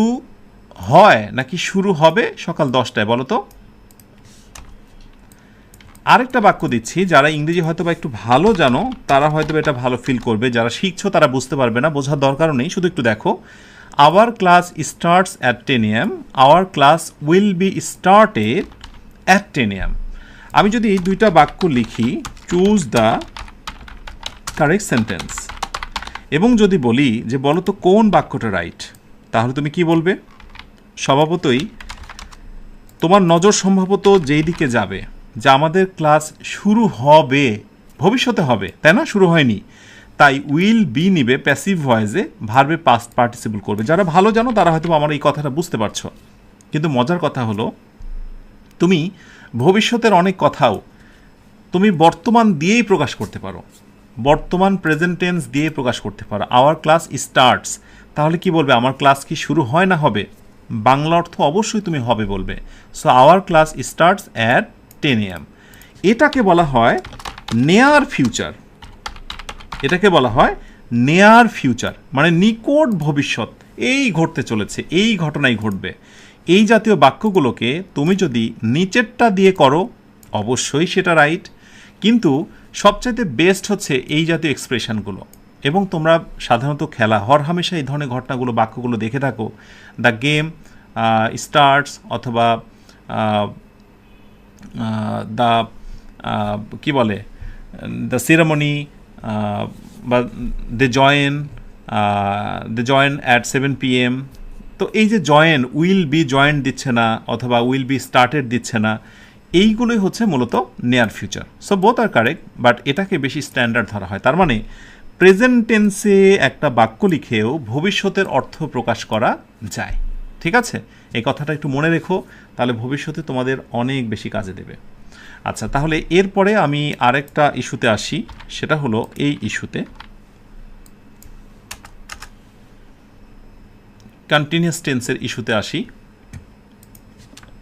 হয় নাকি শুরু হবে সকাল 10টায়, বলো তো? আরেকটা বাক্য দিচ্ছি, যারা ইংরেজি হয়তো বা একটু ভালো জানো তারা হয়তো এটা ভালো ফিল করবে, যারা শিখছো তারা বুঝতে পারবে না, বোঝার দরকারও নেই, শুধু একটু দেখো। Our class starts at 10 AM, our class will be started at 10 AM। আমি যদি এই দুইটা বাক্য লিখি, চুজ দ্য কারেক্ট সেন্টেন্স, এবং যদি বলি যে বলো তো কোন বাক্যটা রাইট, তাহলে তুমি কি বলবে? স্বভাবতই তোমার নজর সম্ভবত যেই দিকে যাবে, যে আমাদের ক্লাস শুরু হবে, ভবিষ্যতে হবে, তাই না? শুরু হয়নি, তাই উইল বি নিবে প্যাসিভ ভয়েসে, ভার্বে পাস্ট পার্টিসিপল করবে। যারা ভালো জানো তারা হয়তো আমার এই কথাটা বুঝতে পারছো, কিন্তু মজার কথা হলো তুমি ভবিষ্যতের অনেক কথাও তুমি বর্তমান দিয়েই প্রকাশ করতে পারো, বর্তমান প্রেজেন্ট টেন্স দিয়ে প্রকাশ করতে পারো। আওয়ার ক্লাস স্টার্টস, তাহলে কি বলবে? আমার ক্লাস কি শুরু হয় না হবে? বাংলা অর্থ অবশ্যই তুমি হবে বলবে। So our class starts at 10 AM। এটাকে বলা হয় নেয়ার ফিউচার, এটাকে বলা হয় নেয়ার ফিউচার, মানে নিকট ভবিষ্যৎ, এই ঘটতে চলেছে, এই ঘটনাই ঘটবে। এই জাতীয় বাক্যগুলোকে তুমি যদি নিচেরটা দিয়ে করো অবশ্যই সেটা রাইট, কিন্তু সবচাইতে বেস্ট হচ্ছে এই জাতীয় এক্সপ্রেশনগুলো। এবং তোমরা সাধারণত খেলা হরহামেশা এই ধরনের ঘটনাগুলো, বাক্যগুলো দেখে থাকো, দ্য গেম স্টার্টস, অথবা দ্য কী বলে, দ্য সিরামনি, বা দে জয়েন অ্যাট 7 PM। তো এই যে জয়েন, উইল বি জয়েন দিচ্ছে না, অথবা উইল বি স্টার্টেড দিচ্ছে না, এইগুলোই হচ্ছে মূলত near future. So both are correct, but এটাকে বেশি স্ট্যান্ডার্ড ধরা হয়। তার মানে প্রেজেন্ট টেন্সে একটা বাক্য লিখেও ভবিষ্যতের অর্থ প্রকাশ করা যায়, ঠিক আছে? এই কথাটা একটু মনে রেখো, তাহলে ভবিষ্যতে তোমাদের অনেক বেশি কাজে দেবে। আচ্ছা, তাহলে এরপরে আমি আরেকটা ইস্যুতে আসি, সেটা হলো এই ইস্যুতে কন্টিনিউয়াস টেন্সের ইস্যুতে আসি।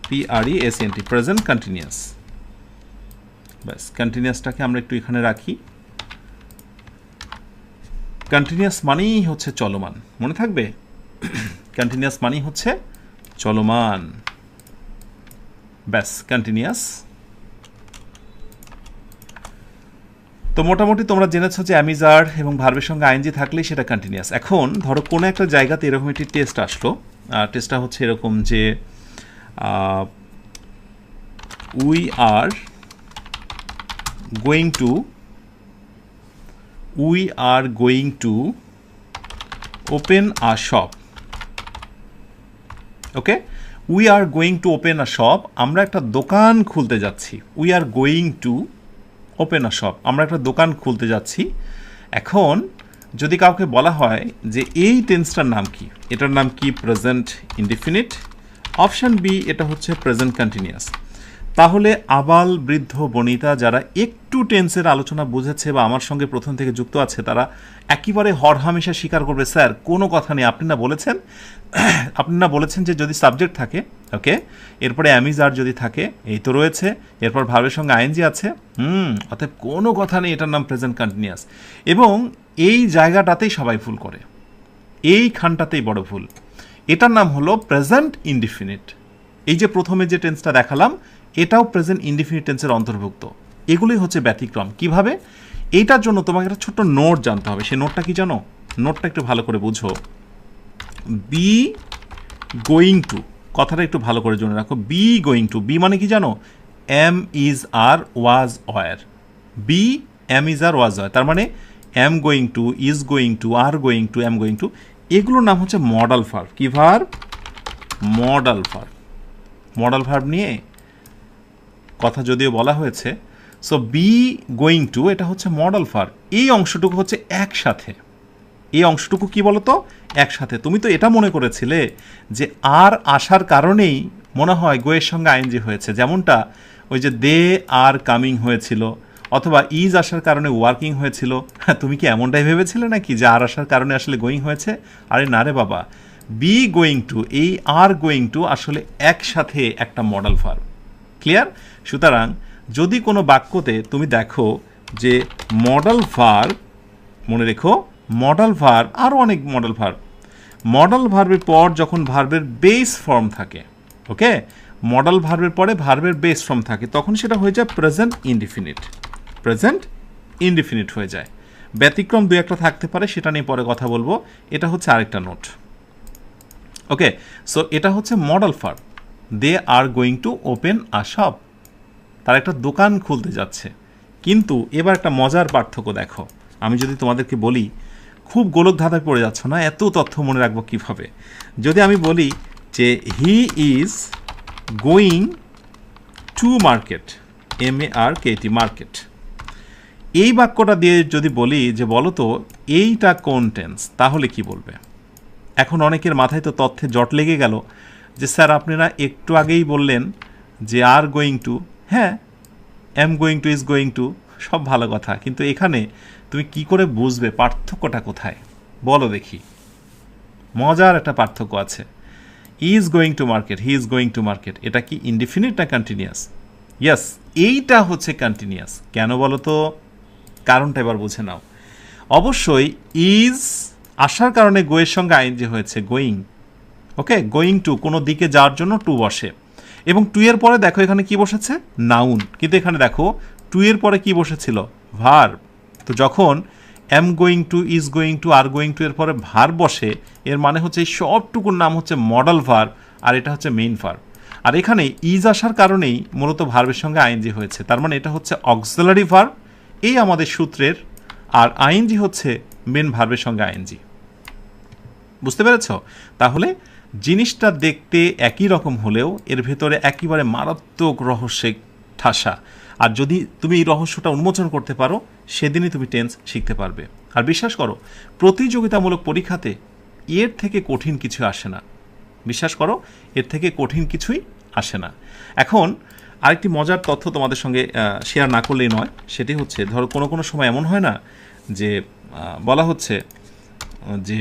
PRESENT, present continuous. ব্যাস, কন্টিনিউয়াসটাকে আমরা একটু এখানে রাখি। কন্টিনিউয়াস মানেই হচ্ছে চলমান, মনে থাকবে? কন্টিনিউয়াস মানেই হচ্ছে চলমান, ব্যাস, কন্টিনিউয়াস। তো মোটামুটি তোমরা জেনেছো যে অ্যামিজার এবং ভার্বের সঙ্গে আইএনজি থাকলেই সেটা কন্টিনিউয়াস। এখন ধরো কোনো একটা জায়গাতে এরকম একটি টেস্ট আসলো, টেস্টটা হচ্ছে এরকম যে we are going to open a shop. Okay, we are going to open a shop, আমরা একটা দোকান খুলতে যাচ্ছি। We are going to open a shop, আমরা একটা দোকান খুলতে যাচ্ছি। এখন যদি কাউকে বলা হয় যে এই টেন্সটার নাম কি, এটার নাম কি প্রেজেন্ট ইনডিফিনিট, অপশান বি এটা হচ্ছে প্রেজেন্ট কন্টিনিউয়াস। তাহলে আবাল বৃদ্ধ বনিতা যারা একটু টেন্সের আলোচনা বুঝেছে বা আমার সঙ্গে প্রথম থেকে যুক্ত আছে তারা একেবারে হরহামেশা স্বীকার করবে, স্যার কোনো কথা নেই, আপনি না বলেছেন যে যদি সাবজেক্ট থাকে ওকে, এরপরে অ্যামিজ আর যদি থাকে এই তো রয়েছে, এরপর ভার্বের সঙ্গে আইএনজি আছে, অতএব কোনো কথা নেই, এটার নাম প্রেজেন্ট কন্টিনিউয়াস। এবং এই জায়গাটাতেই সবাই ভুল করে, এইখানটাতেই বড় ভুল। এটার নাম হলো প্রেজেন্ট ইনডিফিনিট। এই যে প্রথমে যে টেন্সটা দেখালাম এটাও প্রেজেন্ট ইনডিফিনিট টেন্সের অন্তর্ভুক্ত। এগুলোই হচ্ছে ব্যতিক্রম। কিভাবে? এইটার জন্য তোমাকে একটা ছোট্ট নোট জানতে হবে। সেই নোটটা কি জানো? নোটটা একটু ভালো করে বুঝো। বি গোয়িং টু কথাটা একটু ভালো করে জেনে রাখো। বি গোয়িং টু, বি মানে কি জানো? Am is are was were. Be am is are was were, তার মানে am going to, is going to, are going to, am going to, এগুলোর নাম হচ্ছে মডাল ভার্ব। কি verb? Modal verb. Modal verb নিয়ে কথা যদিও বলা হয়েছে। সো বি গোয়িং টু এটা হচ্ছে মডাল ভার্ব। এই অংশটুকু হচ্ছে একসাথে। এই অংশটুকু কি বলতো? একসাথে। তুমি তো এটা মনে করেছিলে যে আর আসার কারণেই মনে হয় গোয়ের সঙ্গে আইএনজি হয়েছে, যেমনটা ওই যে দে আর কামিং হয়েছিল, অথবা ইজ আসার কারণে ওয়ার্কিং হয়েছিল। তুমি কি এমনটাই ভেবেছিলে নাকি যে আর আসার কারণে আসলে গোয়িং হয়েছে? আরে না রে বাবা, বি গোয়িং টু এই আর গোয়িং টু আসলে একসাথে একটা মডাল ভার্ব। ক্লিয়ার? সুতরাং যদি কোনো বাক্যতে তুমি দেখো যে মডাল ভার্ব, মনে রেখো মডাল ভার্ব, আরও অনেক মডাল ভার্ব, মডাল ভার্বের পর যখন ভার্বের বেস ফর্ম থাকে, ওকে, মডাল ভার্বের পরে ভার্বের বেস ফর্ম থাকে, তখন সেটা হয়ে যায় প্রেজেন্ট ইনডিফিনিট। প্রেজেন্ট ইনডিফিনিট হয়ে যায়। ব্যতিক্রম দু একটা থাকতে পারে, সেটা নিয়ে পরে কথা বলবো। এটা হচ্ছে আরেকটা নোট। ওকে, সো এটা হচ্ছে modal verb. They are going to open a shop, তারা একটা দোকান খুলতে যাচ্ছে। কিন্তু এবার একটা মজার পার্থক্য দেখো। আমি যদি তোমাদেরকে বলি, খুব গোলক ধাঁধায় পড়ে যাচ্ছ না, এত তথ্য মনে রাখবো কীভাবে? যদি আমি বলি যে he is going to market, MARKT, market, এই বাক্যটা দিয়ে যদি বলি যে বলো তো এইটা কোন টেন্স, তাহলে কি বলবে? এখন অনেকের মাথায় তো তথ্যে জট লেগে গেল যে স্যার আপনারা একটু আগেই বললেন যে আর গোয়িং টু, হ্যাঁ M going to, is going two, সব ভালো কথা, কিন্তু এখানে তুমি কি করে বুঝবে পার্থক্যটা কোথায়? বলো দেখি। মজার একটা পার্থক্য আছে। Is going to market, he is going to market, এটা কি ইনডিফিনিট না কন্টিনিউয়াস? ইয়েস, এইটা হচ্ছে কন্টিনিউয়াস। কেন বলো তো? কারণটা এবার বুঝে নাও। অবশ্যই ইজ আসার কারণে গোয়ের সঙ্গে আইএনজি হয়েছে, গোয়িং। ওকে, গোয়িং টু, কোনো দিকে যাওয়ার জন্য টু বসে, এবং টু এর পরে দেখো এখানে কি বসেছে? নাউন। কিন্তু এখানে দেখো টু এর পরে কি বসেছিল? ভার্ব। তো যখন M going to, is going to, are going two এর পরে ভার্ব বসে, এর মানে হচ্ছে এই সবটুকুর নাম হচ্ছে মডাল ভার্ব, আর এটা হচ্ছে মেইন ভার্ব। আর এখানে ইজ আসার কারণেই মূলত ভার্বের সঙ্গে আইএনজি হয়েছে, তার মানে এটা হচ্ছে অক্সিলারি ভার্ব, এই আমাদের সূত্রের। আর আইএনজি হচ্ছে মেন ভার্বের সঙ্গে আইএনজি। বুঝতে পেরেছ? তাহলে জিনিসটা দেখতে একই রকম হলেও এর ভেতরে একেবারে মারাত্মক রহস্যিক ঠাসা। আর যদি তুমি এই রহস্যটা উন্মোচন করতে পারো, সেদিনই তুমি টেন্স শিখতে পারবে। আর বিশ্বাস করো, প্রতিযোগিতামূলক পরীক্ষাতে এর থেকে কঠিন কিছু আসে না। বিশ্বাস করো, এর থেকে কঠিন কিছুই আসে না। এখন আরেকটি মজার তথ্য তোমাদের সঙ্গে শেয়ার না করলেই নয়, সেটি হচ্ছে ধরো কোনো কোনো সময় এমন হয় না যে বলা হচ্ছে যে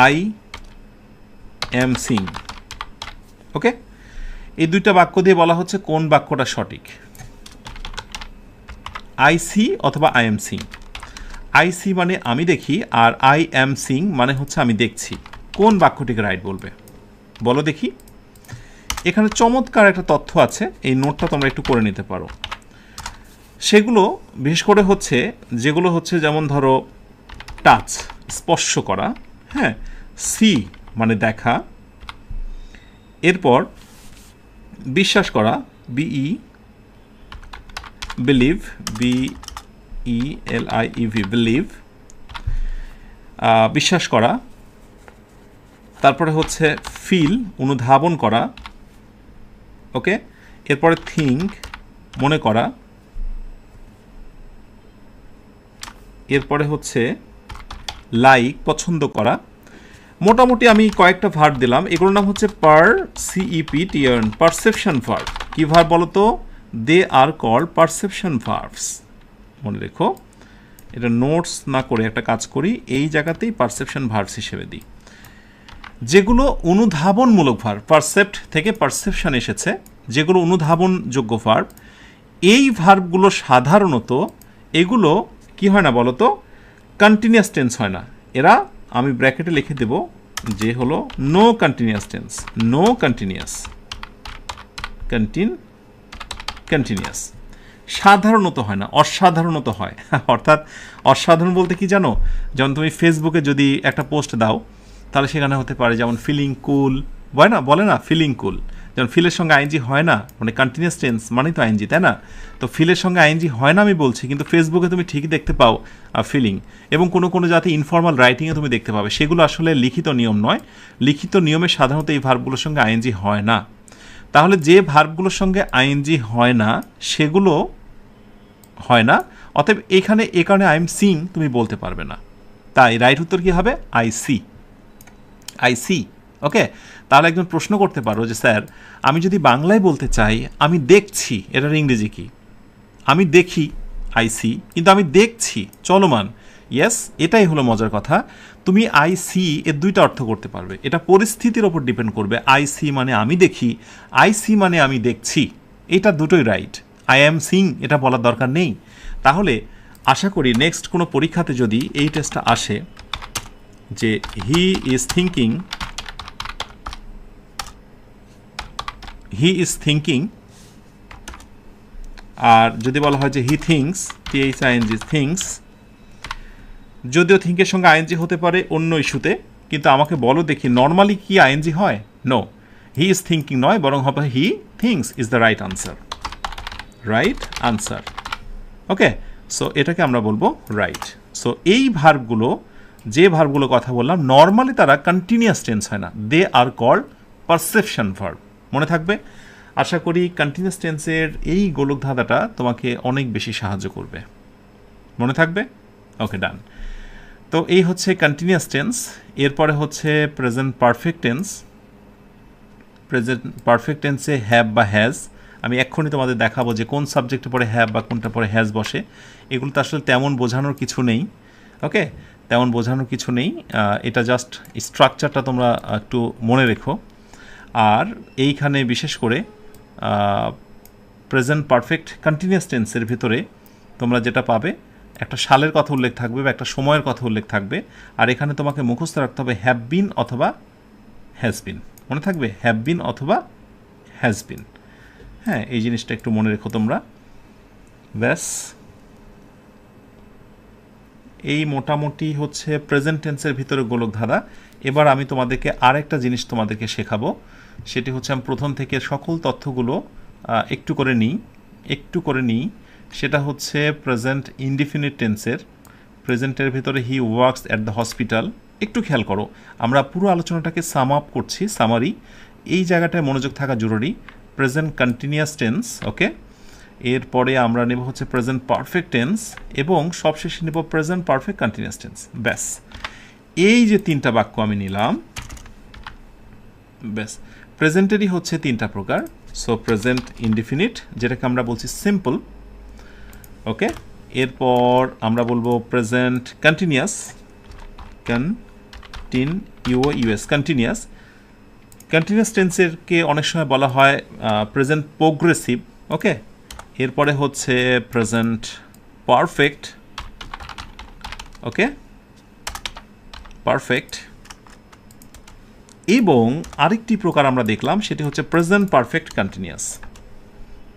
আই এম সিং, ওকে, এই দুইটা বাক্য দিয়ে বলা হচ্ছে কোন বাক্যটা সঠিক, আই সি অথবা I am sing. I see মানে আমি দেখি, আর আই এম সিং মানে হচ্ছে আমি দেখছি। কোন বাক্যটিকে রাইট বলবে বলো দেখি? এখানে চমৎকার একটা তথ্য আছে, এই নোটটা তোমরা একটু করে নিতে পারো। সেগুলো বিশেষ করে হচ্ছে যেগুলো হচ্ছে যেমন ধরো টাচ, স্পর্শ করা, হ্যাঁ, সি মানে দেখা, এরপর বিশ্বাস করা, বিই, বিলিভ, BELIEV, বিলিভ, বিশ্বাস করা, তারপরে হচ্ছে ফিল, অনুধাবন করা, ওকে। এরপরে থিঙ্ক, মনে করা। এরপরে হচ্ছে লাইক, পছন্দ করা। মোটামুটি আমি কয়েকটা ভার্ব দিলাম, এগুলোর নাম হচ্ছে পারসিইপিটিএন, পারসেপশন ভার্ব। কী ভার্ব বলো তো? দে আর কল্ড পারসেপশন ভার্বস। মনে রেখো, এটা নোটস না করে একটা কাজ করি, এই জায়গাতেই পারসেপশন ভার্বস হিসেবে দিই। যেগুলো অনুধাবনমূলক ভার্ব, পারসেপ্ট থেকে পারসেপশন এসেছে, যেগুলো অনুধাবনযোগ্য ভার্ব, এই ভার্বগুলো সাধারণত এগুলো কি হয় না বলো তো? কন্টিনিউয়াস টেন্স হয় না। এরা, আমি ব্র্যাকেটে লিখে দেব যে হলো no continuous tense, no continuous, continuous. সাধারণত হয় না, অসাধারণত হয়। অর্থাৎ অসাধারণ বলতে কি জানো? যেমন তুমি ফেসবুকে যদি একটা পোস্ট দাও, তাহলে সেখানে হতে পারে যেমন ফিলিং কুল, বলে না ফিলিং কুল, যেমন ফিলের সঙ্গে আইএনজি হয় না, মানে কন্টিনিউয়াস টেন্স মানেই তো আইএনজি, তাই না? তো ফিলের সঙ্গে আইএনজি হয় না আমি বলছি, কিন্তু ফেসবুকে তুমি ঠিকই দেখতে পাও ফিলিং, এবং কোনো কোনো জাতি ইনফর্মাল রাইটিংয়ে তুমি দেখতে পাবে। সেগুলো আসলে লিখিত নিয়ম নয়, লিখিত নিয়মে সাধারণত এই ভার্বগুলোর সঙ্গে আইএনজি হয় না। তাহলে যে ভার্বগুলোর সঙ্গে আইএনজি হয় না সেগুলো হয় না, অতএব এখানে এ কারণে আই এম সিং তুমি বলতে পারবে না। তাই রাইট উত্তর কী হবে? I see, I see. Okay. তাহলে একজন প্রশ্ন করতে পারো যে স্যার, আমি যদি বাংলায় বলতে চাই আমি দেখছি, এটার ইংরেজি কি? আমি দেখি, আই সি, কিন্তু আমি দেখছি চলমান। ইয়েস, এটাই হলো মজার কথা। তুমি আই সি এর দুইটা অর্থ করতে পারবে, এটা পরিস্থিতির ওপর ডিপেন্ড করবে। আই সি মানে আমি দেখি, আই সি মানে আমি দেখছি, এটা দুটোই রাইট। আই অ্যাম সিং এটা বলার দরকার নেই। তাহলে আশা করি নেক্সট কোনো পরীক্ষাতে যদি এই টেস্টটা আসে যে he is thinking, he is thinking, আর যদি বলা হয় যে হি থিঙ্কস, THING, থিঙ্কস, যদিও থিঙ্কের সঙ্গে আইএনজি হতে পারে অন্য ইস্যুতে, কিন্তু আমাকে বলো দেখি নর্মালি কি আইএনজি হয়? নো, হি ইজ থিঙ্কিং নয়, বরং হবে হি thinks is the right answer, right answer. Okay, so এটাকে আমরা বলবো রাইট। সো এই ভার্বগুলো, যে ভার্বগুলো কথা বললাম, নর্মালি তারা কন্টিনিউয়াস টেন্স হয় না, দে আর কল্ড পারসেপশন ভার্ব। মনে থাকবে। আশা করি কন্টিনিউয়াস টেন্সের এই গোলক ধাঁধাটা তোমাকে অনেক বেশি সাহায্য করবে। মনে থাকবে? ওকে, ডান। তো এই হচ্ছে কন্টিনিউয়াস টেন্স। এরপরে হচ্ছে present perfect tense. Present perfect টেন্সে হ্যাভ বা হ্যাজ, আমি এক্ষুনি তোমাদের দেখাবো যে কোন সাবজেক্টে পরে হ্যাভ বা কোনটা পরে হ্যাজ বসে। এগুলো তো আসলে তেমন বোঝানোর কিছু নেই। ওকে, তেমন বোঝানোর কিছু নেই, এটা জাস্ট স্ট্রাকচারটা তোমরা একটু মনে রেখো। আর এইখানে বিশেষ করে প্রেজেন্ট পারফেক্ট কন্টিনিউয়াস টেন্সের ভিতরে তোমরা যেটা পাবে, একটা সালের কথা উল্লেখ থাকবে বা একটা সময়ের কথা উল্লেখ থাকবে, আর এখানে তোমাকে মুখস্থ রাখতে হবে হ্যাভ বিন অথবা হ্যাজ বিন। মনে থাকবে, হ্যাভ বিন অথবা হ্যাজ বিন। হ্যাঁ, এই জিনিসটা একটু মনে রেখো তোমরা। ব্যাস, এই মোটামুটি হচ্ছে প্রেজেন্ট টেন্সের ভিতরে গোলক ধাঁধা। এবার আমি তোমাদেরকে আরেকটা জিনিস তোমাদেরকে শেখাবো, সেটি হচ্ছে আমি প্রথম থেকে সকল তথ্যগুলো একটু করে নিই। সেটা হচ্ছে প্রেজেন্ট ইনডিফিনিট টেন্সের। প্রেজেন্টের ভিতরে he works at the hospital. একটু খেয়াল করো, আমরা পুরো আলোচনাটাকে সাম আপ করছি, সামারি। এই জায়গাটায় মনোযোগ থাকা জরুরি। প্রেজেন্ট কন্টিনিউয়াস টেন্স, ওকে। এরপরে আমরা নেব হচ্ছে প্রেজেন্ট পারফেক্ট টেন্স, এবং সবশেষে নেব প্রেজেন্ট পারফেক্ট কন্টিনিউয়াস টেন্স। ব্যাস, এই যে তিনটা বাক্য আমি নিলাম, ব্যাস। প্রেজেন্টেরই হচ্ছে তিনটা প্রকার। সো প্রেজেন্ট ইনডিফিনিট, যেটাকে আমরা বলছি সিম্পল, ওকে। এরপর আমরা বলবো প্রেজেন্ট কন্টিনিউয়াস, কন্টিনিউয়াস। কন্টিনিউয়াস টেন্সেরকে অনেক সময় বলা হয় প্রেজেন্ট প্রোগ্রেসিভ, ওকে। এরপরে হচ্ছে প্রেজেন্ট পারফেক্ট, ওকে, পারফেক্ট। এবং আরেকটি প্রকার আমরা দেখলাম, সেটি হচ্ছে present perfect continuous.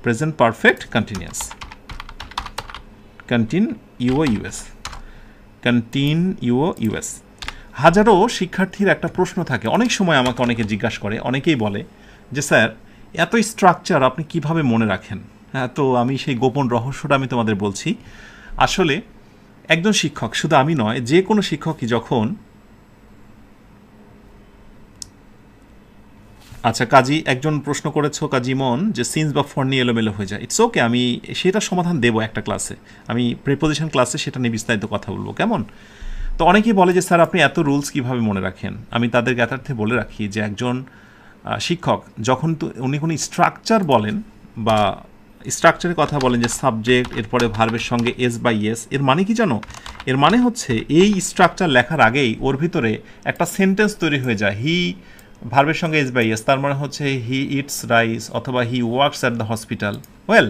Present perfect continuous, continuous. হাজারো শিক্ষার্থীর একটা প্রশ্ন থাকে, অনেক সময় আমাকে অনেকে জিজ্ঞাসা করে, অনেকেই বলে যে স্যার এত স্ট্রাকচার আপনি কিভাবে মনে রাখেন? হ্যাঁ, তো আমি সেই গোপন রহস্যটা আমি তোমাদের বলছি। আসলে একজন শিক্ষক, শুধু আমি নয়, যে কোনো শিক্ষকই যখন আচ্ছা কাজী একজন প্রশ্ন করেছো কাজী মন যে সিন্স বা ফর নিয়ে এলোমেলো হয়ে যায়। ইটস ওকে, আমি সেটা সমাধান দেবো একটা ক্লাসে, আমি প্রিপোজিশন ক্লাসে সেটা নিয়ে বিস্তারিত কথা বলবো, কেমন? তো অনেকেই বলে যে স্যার আপনি এত রুলস কিভাবে মনে রাখেন। আমি তাদের জ্ঞাতার্থে বলে রাখি যে একজন শিক্ষক যখন উনি কোনো স্ট্রাকচার বলেন বা স্ট্রাকচারের কথা বলেন যে সাবজেক্ট এরপরে ভার্বের সঙ্গে এস বাই এস, এর মানে কি জানো? এর মানে হচ্ছে এই স্ট্রাকচার লেখার আগেই ওর ভিতরে একটা সেন্টেন্স তৈরি হয়ে যায়। হি ভার্বের সঙ্গে এস বাই এস, তার মানে হচ্ছে হি ইটস রাইস অথবা he works at the hospital. Well,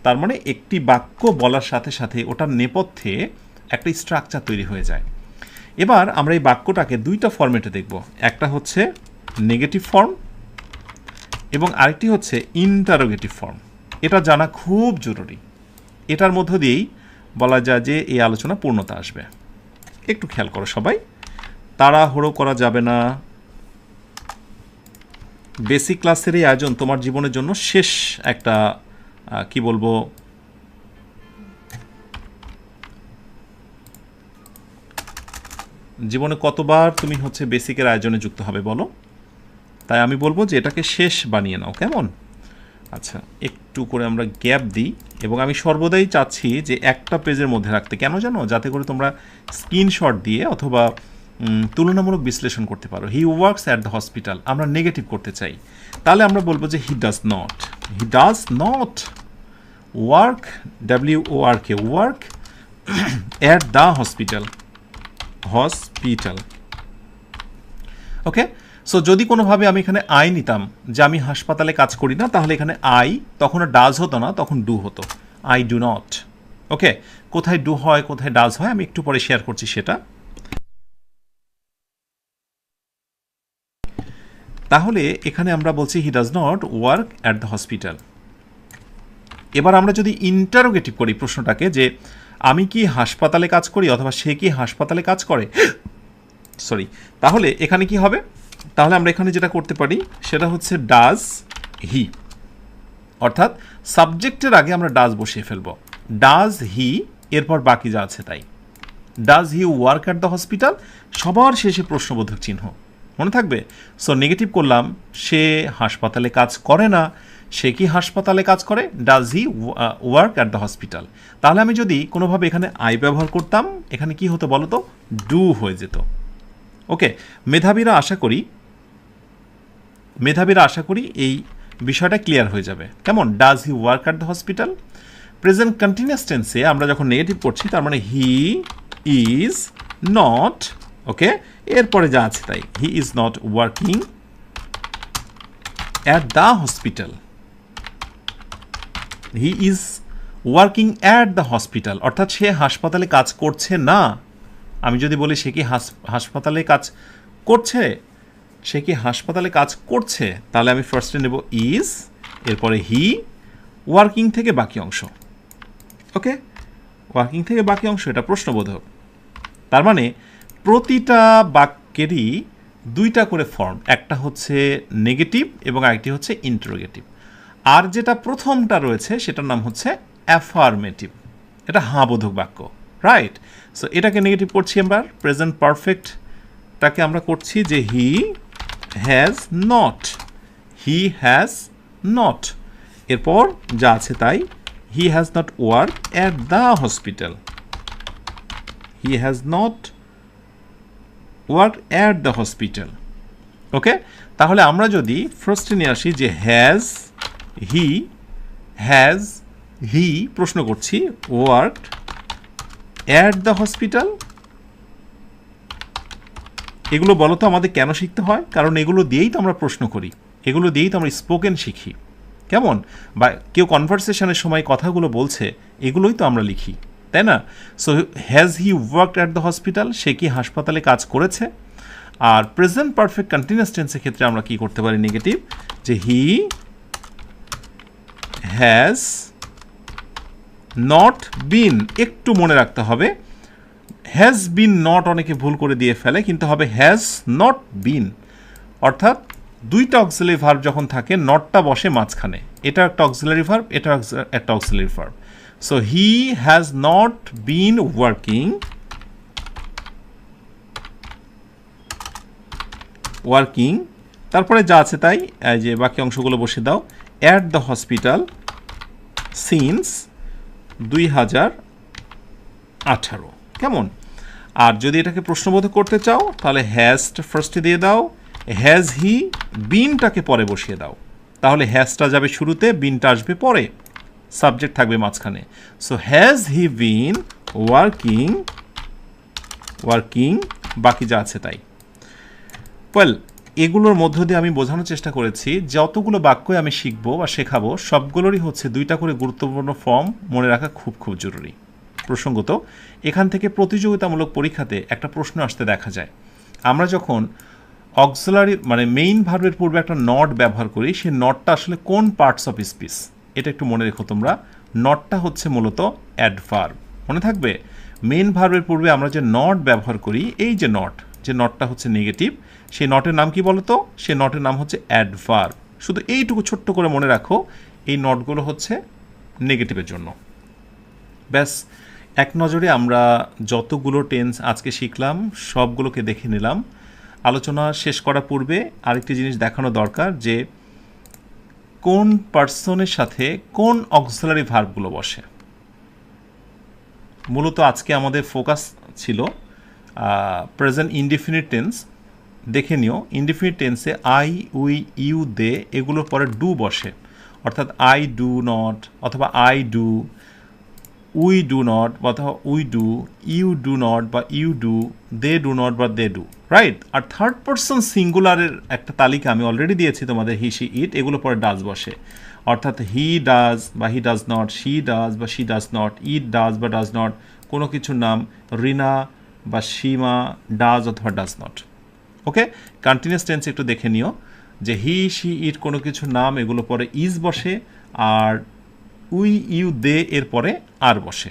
তার মানে একটি বাক্য বলার সাথে সাথে ওটার নেপথ্যে একটা স্ট্রাকচার তৈরি হয়ে যায়। এবার আমরা এই বাক্যটাকে দুইটা ফর্মেটে দেখব, একটা হচ্ছে নেগেটিভ ফর্ম এবং আরেকটি হচ্ছে ইন্টারোগেটিভ ফর্ম। এটা জানা খুব জরুরি, এটার মধ্য দিয়েই বলা যায় যে এই আলোচনা পূর্ণতা আসবে। একটু খেয়াল করো সবাই, তাড়াহুড়ো করা যাবে না। বেসিক ক্লাসের এই আয়োজন তোমার জীবনের জন্য শেষ একটা কি বলবো, জীবনে কতবার তুমি হচ্ছে বেসিকের আয়োজনে যুক্ত হবে বলো? তাই আমি বলবো যে এটাকে শেষ বানিয়ে নাও, কেমন? আচ্ছা, একটু করে আমরা গ্যাপ দিই এবং আমি সর্বদাই চাচ্ছি যে একটা পেজের মধ্যে রাখতে, কেন জানো? যাতে করে তোমরা স্ক্রিনশট দিয়ে অথবা তুলনামূলক বিশ্লেষণ করতে পারো। He works at the hospital আমরা নেগেটিভ করতে চাই, তাহলে আমরা বলবো যে হি does not work, WORK, work at the hospital. Okay, so যদি কোনোভাবে আমি এখানে আই নিতাম যে আমি হাসপাতালে কাজ করি না, তাহলে এখানে আই তখন ডাজ হতো না, তখন ডু হতো, আই ডু নট। ওকে, কোথায় ডু হয় কোথায় ডাজ হয় আমি একটু পরে শেয়ার করছি সেটা। তাহলে এখানে আমরা বলছি হি does not work at the hospital. এবার আমরা যদি ইন্টারোগেটিভ করি প্রশ্নটাকে যে আমি কি হাসপাতালে কাজ করি অথবা সে কি হাসপাতালে কাজ করে, সরি, তাহলে এখানে কি হবে? তাহলে আমরা এখানে যেটা করতে পারি সেটা হচ্ছে ডাজ হি, অর্থাৎ সাবজেক্টের আগে আমরা ডাজ বসিয়ে ফেলবো। ডাজ হি, এরপর বাকি যা আছে তাই। Does he work at the hospital, সবার শেষে প্রশ্নবোধক চিহ্ন, মনে থাকবে? সো নেগেটিভ করলাম, সে হাসপাতালে কাজ করে না, সে কি হাসপাতালে কাজ করে? Does he work at the hospital. তাহলে আমি যদি কোনোভাবে এখানে আই ব্যবহার করতাম, এখানে কি হতো বলো তো? ডু হয়ে যেত। ওকে, মেধাবীরা আশা করি এই বিষয়টা ক্লিয়ার হয়ে যাবে, কেমন? Does he work at the hospital. Present continuous টেন্সে আমরা যখন নেগেটিভ করছি, তার মানে হি ইজ নট, ওকে, এরপরে যা আছে তাই, he is not working at the hospital. He is working at the hospital, অর্থাৎ সে হাসপাতালে কাজ করছে না। আমি যদি বলি সে কি হাসপাতালে কাজ করছে, সে কি হাসপাতালে কাজ করছে, তাহলে আমি ফার্স্টে নেব ইজ, এরপরে হি, ওয়ার্কিং থেকে বাকি অংশ। ওকে, ওয়ার্কিং থেকে বাকি অংশ, এটা প্রশ্নবোধক। তার মানে প্রতিটা বাক্যেরই দুইটা করে ফর্ম, একটা হচ্ছে নেগেটিভ এবং আরেকটি হচ্ছে ইন্টারোগেটিভ। আর যেটা প্রথমটা রয়েছে সেটার নাম হচ্ছে অ্যাফার্মেটিভ, এটা হাবোধক বাক্য, রাইট? সো এটাকে নেগেটিভ করছি আমরা, প্রেজেন্ট পারফেক্টটাকে আমরা করছি যে হি হ্যাজ নট, এরপর যা আছে তাই, he has not work at the hospital, he has not work at the hospital. Okay, তাহলে আমরা যদি ফার্স্টে নিয়ে আসি যে হ্যাজ হি প্রশ্ন করছি ওয়ার্কড অ্যাট দ্য হসপিটাল। এগুলো বলো তো আমাদের কেন শিখতে হয়? কারণ এগুলো দিয়েই তো আমরা প্রশ্ন করি, এগুলো দিয়েই তো আমরা স্পোকেন শিখি, কেমন? বা কেউ কনভারসেশনের সময় কথাগুলো বলছে, এগুলোই তো আমরা লিখি, তাই না? So has he worked at the hospital, সে কি হাসপাতালে কাজ করেছে। আর প্রেজেন্ট পারফেক্ট কন্টিনিউয়াস টেন্সের ক্ষেত্রে আমরা কি করতে পারি নেগেটিভ, যে হি হ্যাজ নট বিন। একটু মনে রাখতে হবে, হ্যাজ বিন নট অনেকে ভুল করে দিয়ে ফেলে, কিন্তু হবে হ্যাজ নট বিন, অর্থাৎ দুইটা অক্সিলারি ভার্ব যখন থাকে নটটা বসে মাঝখানে, এটা একটা অক্সিলারি ভার্ব, এটা একটা auxiliary verb. So he has not been working তারপরে যা আছে তাই, এই যে বাকি অংশগুলো বসে দাও। অ্যাট দ্য হসপিটাল সিন্স 2018, কেমন? আর যদি এটাকে প্রশ্নবোধক করতে চাও তাহলে হ্যাজটা ফার্স্টে দিয়ে দাও, হ্যাজ হি বিনটাকে পরে বসিয়ে দাও। তাহলে হ্যাজটা যাবে শুরুতে, বিনটা আসবে পরে, সাবজেক্ট থাকবে মাঝখানে। So has he been working, বাকি যা আছে তাই। ওয়েল, এগুলোর মধ্য দিয়ে আমি বোঝানোর চেষ্টা করেছি যতগুলো বাক্যই আমি শিখবো বা শেখাবো সবগুলোরই হচ্ছে 2টা করে গুরুত্বপূর্ণ ফর্ম মনে রাখা খুব খুব জরুরি। প্রসঙ্গত, এখান থেকে প্রতিযোগিতামূলক পরীক্ষাতে একটা প্রশ্ন আসতে দেখা যায়, আমরা যখন অক্সিলারি মানে মেইন ভার্বের পূর্বে একটা নট ব্যবহার করি, সেই নটটা আসলে কোন পার্টস অফ স্পিচ, এটা একটু মনে রেখো তোমরা। নটটা হচ্ছে মূলত অ্যাডভার্ব, মনে থাকবে। মেইন ভার্বের পূর্বে আমরা যে নট ব্যবহার করি, এই যে নটটা হচ্ছে নেগেটিভ, সেই নটের নাম কি বলতো? সেই নটের নাম হচ্ছে অ্যাডভার্ব। শুধু এইটুকু ছোট্ট করে মনে রাখো, এই নটগুলো হচ্ছে নেগেটিভের জন্য। ব্যাস, এক নজরে আমরা যতগুলো টেন্স আজকে শিখলাম সবগুলোকে দেখে নিলাম। আলোচনা শেষ করার পূর্বে আরেকটি জিনিস দেখানো দরকার, যে কোন পার্সনের সাথে কোন অক্সিলারি ভার্বগুলো বসে। মূলত আজকে আমাদের ফোকাস ছিল প্রেজেন্ট ইনডিফিনিট টেন্স। দেখে নিও, ইনডিফিনিট টেন্সে আই, উই, ইউ, দে এগুলোর পরে ডু বসে, অর্থাৎ আই ডু নট অথবা I do, we do not অথবা we do, you do not বা you do, they do not বা দে ডু, রাইট? আর থার্ড পারসন সিঙ্গুলারের একটা তালিকা আমি অলরেডি দিয়েছি তোমাদের, হি, শি, ইট, এগুলো পরে ডাজ বসে, অর্থাৎ হি ডাজ বা he does not, she does বা she does not, it does বা ডাজ নট, কোনো কিছুর নাম রিনা বা সীমা ডাজ অথবা does not. Okay, continuous tense একটু দেখে নিও, যে হি, শি, ইট কোনো কিছুর নাম, এগুলো পরে ইজ বসে, আর উই, ইউ, দে এর পরে আর বসে।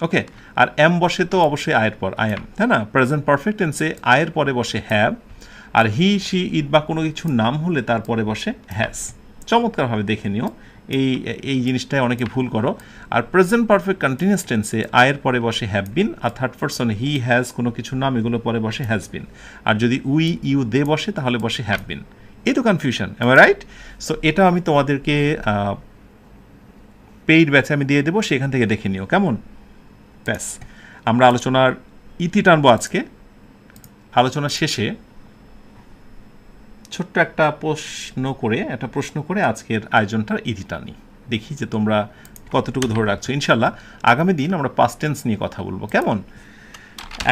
ওকে, আর এম বসে তো অবশ্যই আয়ের পর, আই এম, তাই না? প্রেজেন্ট পারফেক্ট টেন্সে আয়ের পরে বসে হ্যাভ, আর হি, শি, ইট বা কোনো কিছুর নাম হলে তারপরে বসে হ্যাজ। চমৎকারভাবে দেখে নিও, এই জিনিসটাই অনেকে ভুল করো। আর প্রেজেন্ট পারফেক্ট কন্টিনিউয়াস টেন্সে আয়ের পরে বসে হ্যাভ বিন, আর থার্ড পারসন হি, হ্যাজ কোনো কিছুর নাম, এগুলো পরে বসে হ্যাজ বিন। আর যদি উই, ইউ, দে বসে তাহলে বসে হ্যাভ বিন। এই তো confusion, am I right? So এটা আমি তোমাদেরকে পেইড ব্যাচে আমি দিয়ে দেবো, সেখান থেকে দেখে নিও, কেমন? ব্যাস, আমরা আলোচনার ইতি টানবো আজকে। আলোচনার শেষে ছোট্ট একটা প্রশ্ন করে আজকের আয়োজনটার ইতি টানি, দেখি যে তোমরা কতটুকু ধরে রাখছো। ইনশাল্লাহ আগামী দিন আমরা পাস্ট টেন্স নিয়ে কথা বলবো, কেমন?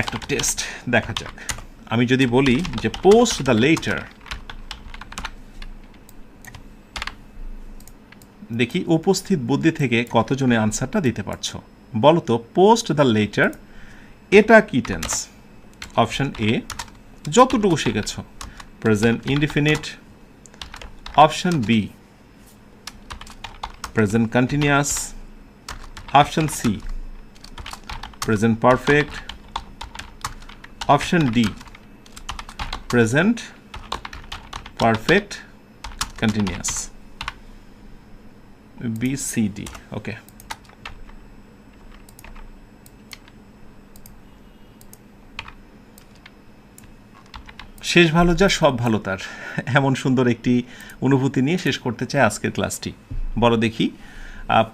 একটা টেস্ট দেখা যাক। আমি যদি বলি যে পোস্ট দ্য লেটার, দেখি উপস্থিত বুদ্ধি থেকে কতজনে আনসারটা দিতে পারছো। বলো তো, পোস্ট দ্য লেটার এটা কি টেন্স? অপশন এ যতটুকু শিখেছ, present indefinite. Option B present continuous. Option C present perfect. Option D present perfect continuous. B, C, D. Okay, শেষ ভালো যা সব ভালো তার, এমন সুন্দর একটি অনুভূতি নিয়ে শেষ করতে চাই আজকের ক্লাসটি। বলো দেখি,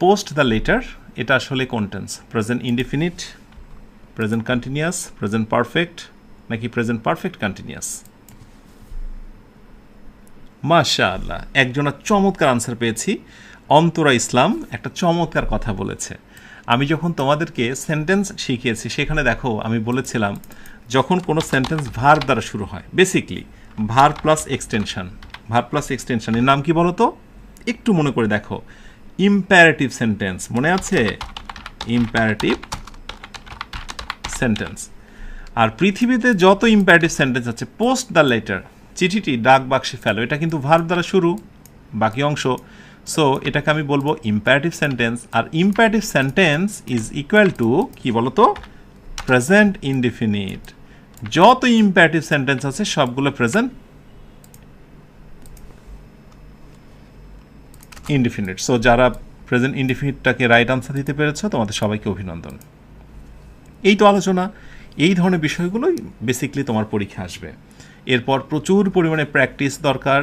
পোস্ট দ্য লেটার এটা আসলে কোন tense? Present indefinite, present continuous, present perfect নাকি প্রেজেন্ট পারফেক্ট কন্টিনিউয়াস? মাশাআল্লাহ, একজনের চমৎকার আনসার পেয়েছি। অন্তরা ইসলাম একটা চমৎকার কথা বলেছে। আমি যখন তোমাদেরকে সেন্টেন্স শিখিয়েছি সেখানে দেখো আমি বলেছিলাম যখন কোনো সেন্টেন্স ভার্ব দ্বারা শুরু হয়, বেসিকলি ভার্ব প্লাস এক্সটেনশন, এর নাম কি বলো তো? একটু মনে করে দেখো, ইম্প্যারেটিভ সেন্টেন্স, মনে আছে? Imperative sentence. আর পৃথিবীতে যত ইম্প্যারেটিভ সেন্টেন্স আছে, পোস্ট দ্য লেটার, চিঠিটি ডাক বাক্সে ফেলো, এটা কিন্তু ভার্ব দ্বারা শুরু, বাকি অংশ। সো এটাকে আমি বলবো ইম্প্যারেটিভ সেন্টেন্স। আর imperative sentence is equal to কি বলতো? Present indefinite. যত ইম্প্যারেটিভ সেন্টেন্স আছে সবগুলো প্রেজেন্ট ইনডিফিনিট। সো যারা প্রেজেন্ট ইনডিফিনিটটাকে রাইট আনসার দিতে পেরেছ তোমাদের সবাইকে অভিনন্দন। এই তো আলোচনা, এই ধরনের বিষয়গুলোই বেসিকলি তোমার পরীক্ষা আসবে। এরপর প্রচুর পরিমাণে প্র্যাকটিস দরকার।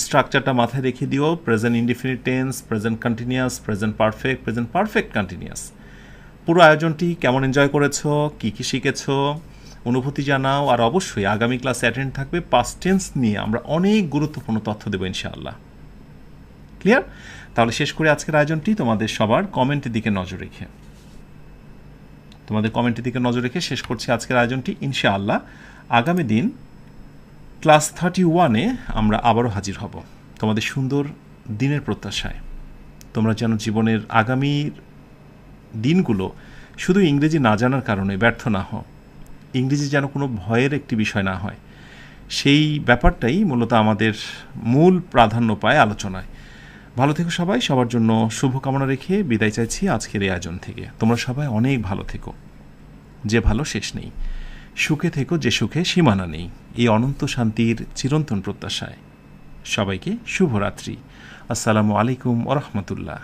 স্ট্রাকচারটা মাথায় রেখে দিও, present indefinite tense, present continuous, present perfect continuous. পুরো আয়োজনটি কেমন এনজয় করেছো, কী কী শিখেছো, অনুভূতি জানাও। আর অবশ্যই আগামী ক্লাস অ্যাটেন্ড থাকবে, পাস্ট টেন্স নিয়ে আমরা অনেক গুরুত্বপূর্ণ তথ্য দেবো ইনশাআল্লাহ। ক্লিয়ার? তাহলে শেষ করে আজকের আয়োজনটি তোমাদের সবার কমেন্টের দিকে নজর রেখে শেষ করছি আজকের আয়োজনটি ইনশাআল্লাহ। আগামী দিন ক্লাস 31-এ আমরা আবারও হাজির হব তোমাদের সুন্দর দিনের প্রত্যাশায়। তোমরা যেন জীবনের আগামীর দিনগুলো শুধু ইংরেজি না জানার কারণে ব্যর্থ না হও, ইংরেজি যেন কোনো ভয়ের একটি বিষয় না হয়, সেই ব্যাপারটাই মূলত আমাদের মূল প্রাধান্য পায় আলোচনায়। ভালো থেকো সবাই, সবার জন্য শুভকামনা রেখে বিদায় চাইছি আজকের এই আয়োজন থেকে। তোমরা সবাই অনেক ভালো থেকো, যে ভালো শেষ নেই। সুখে থেকো, যে সুখে সীমানা নেই। এই অনন্ত শান্তির চিরন্তন প্রত্যাশায় সবাইকে শুভরাত্রি। আসসালামু আলাইকুম ওয়া রাহমাতুল্লাহ।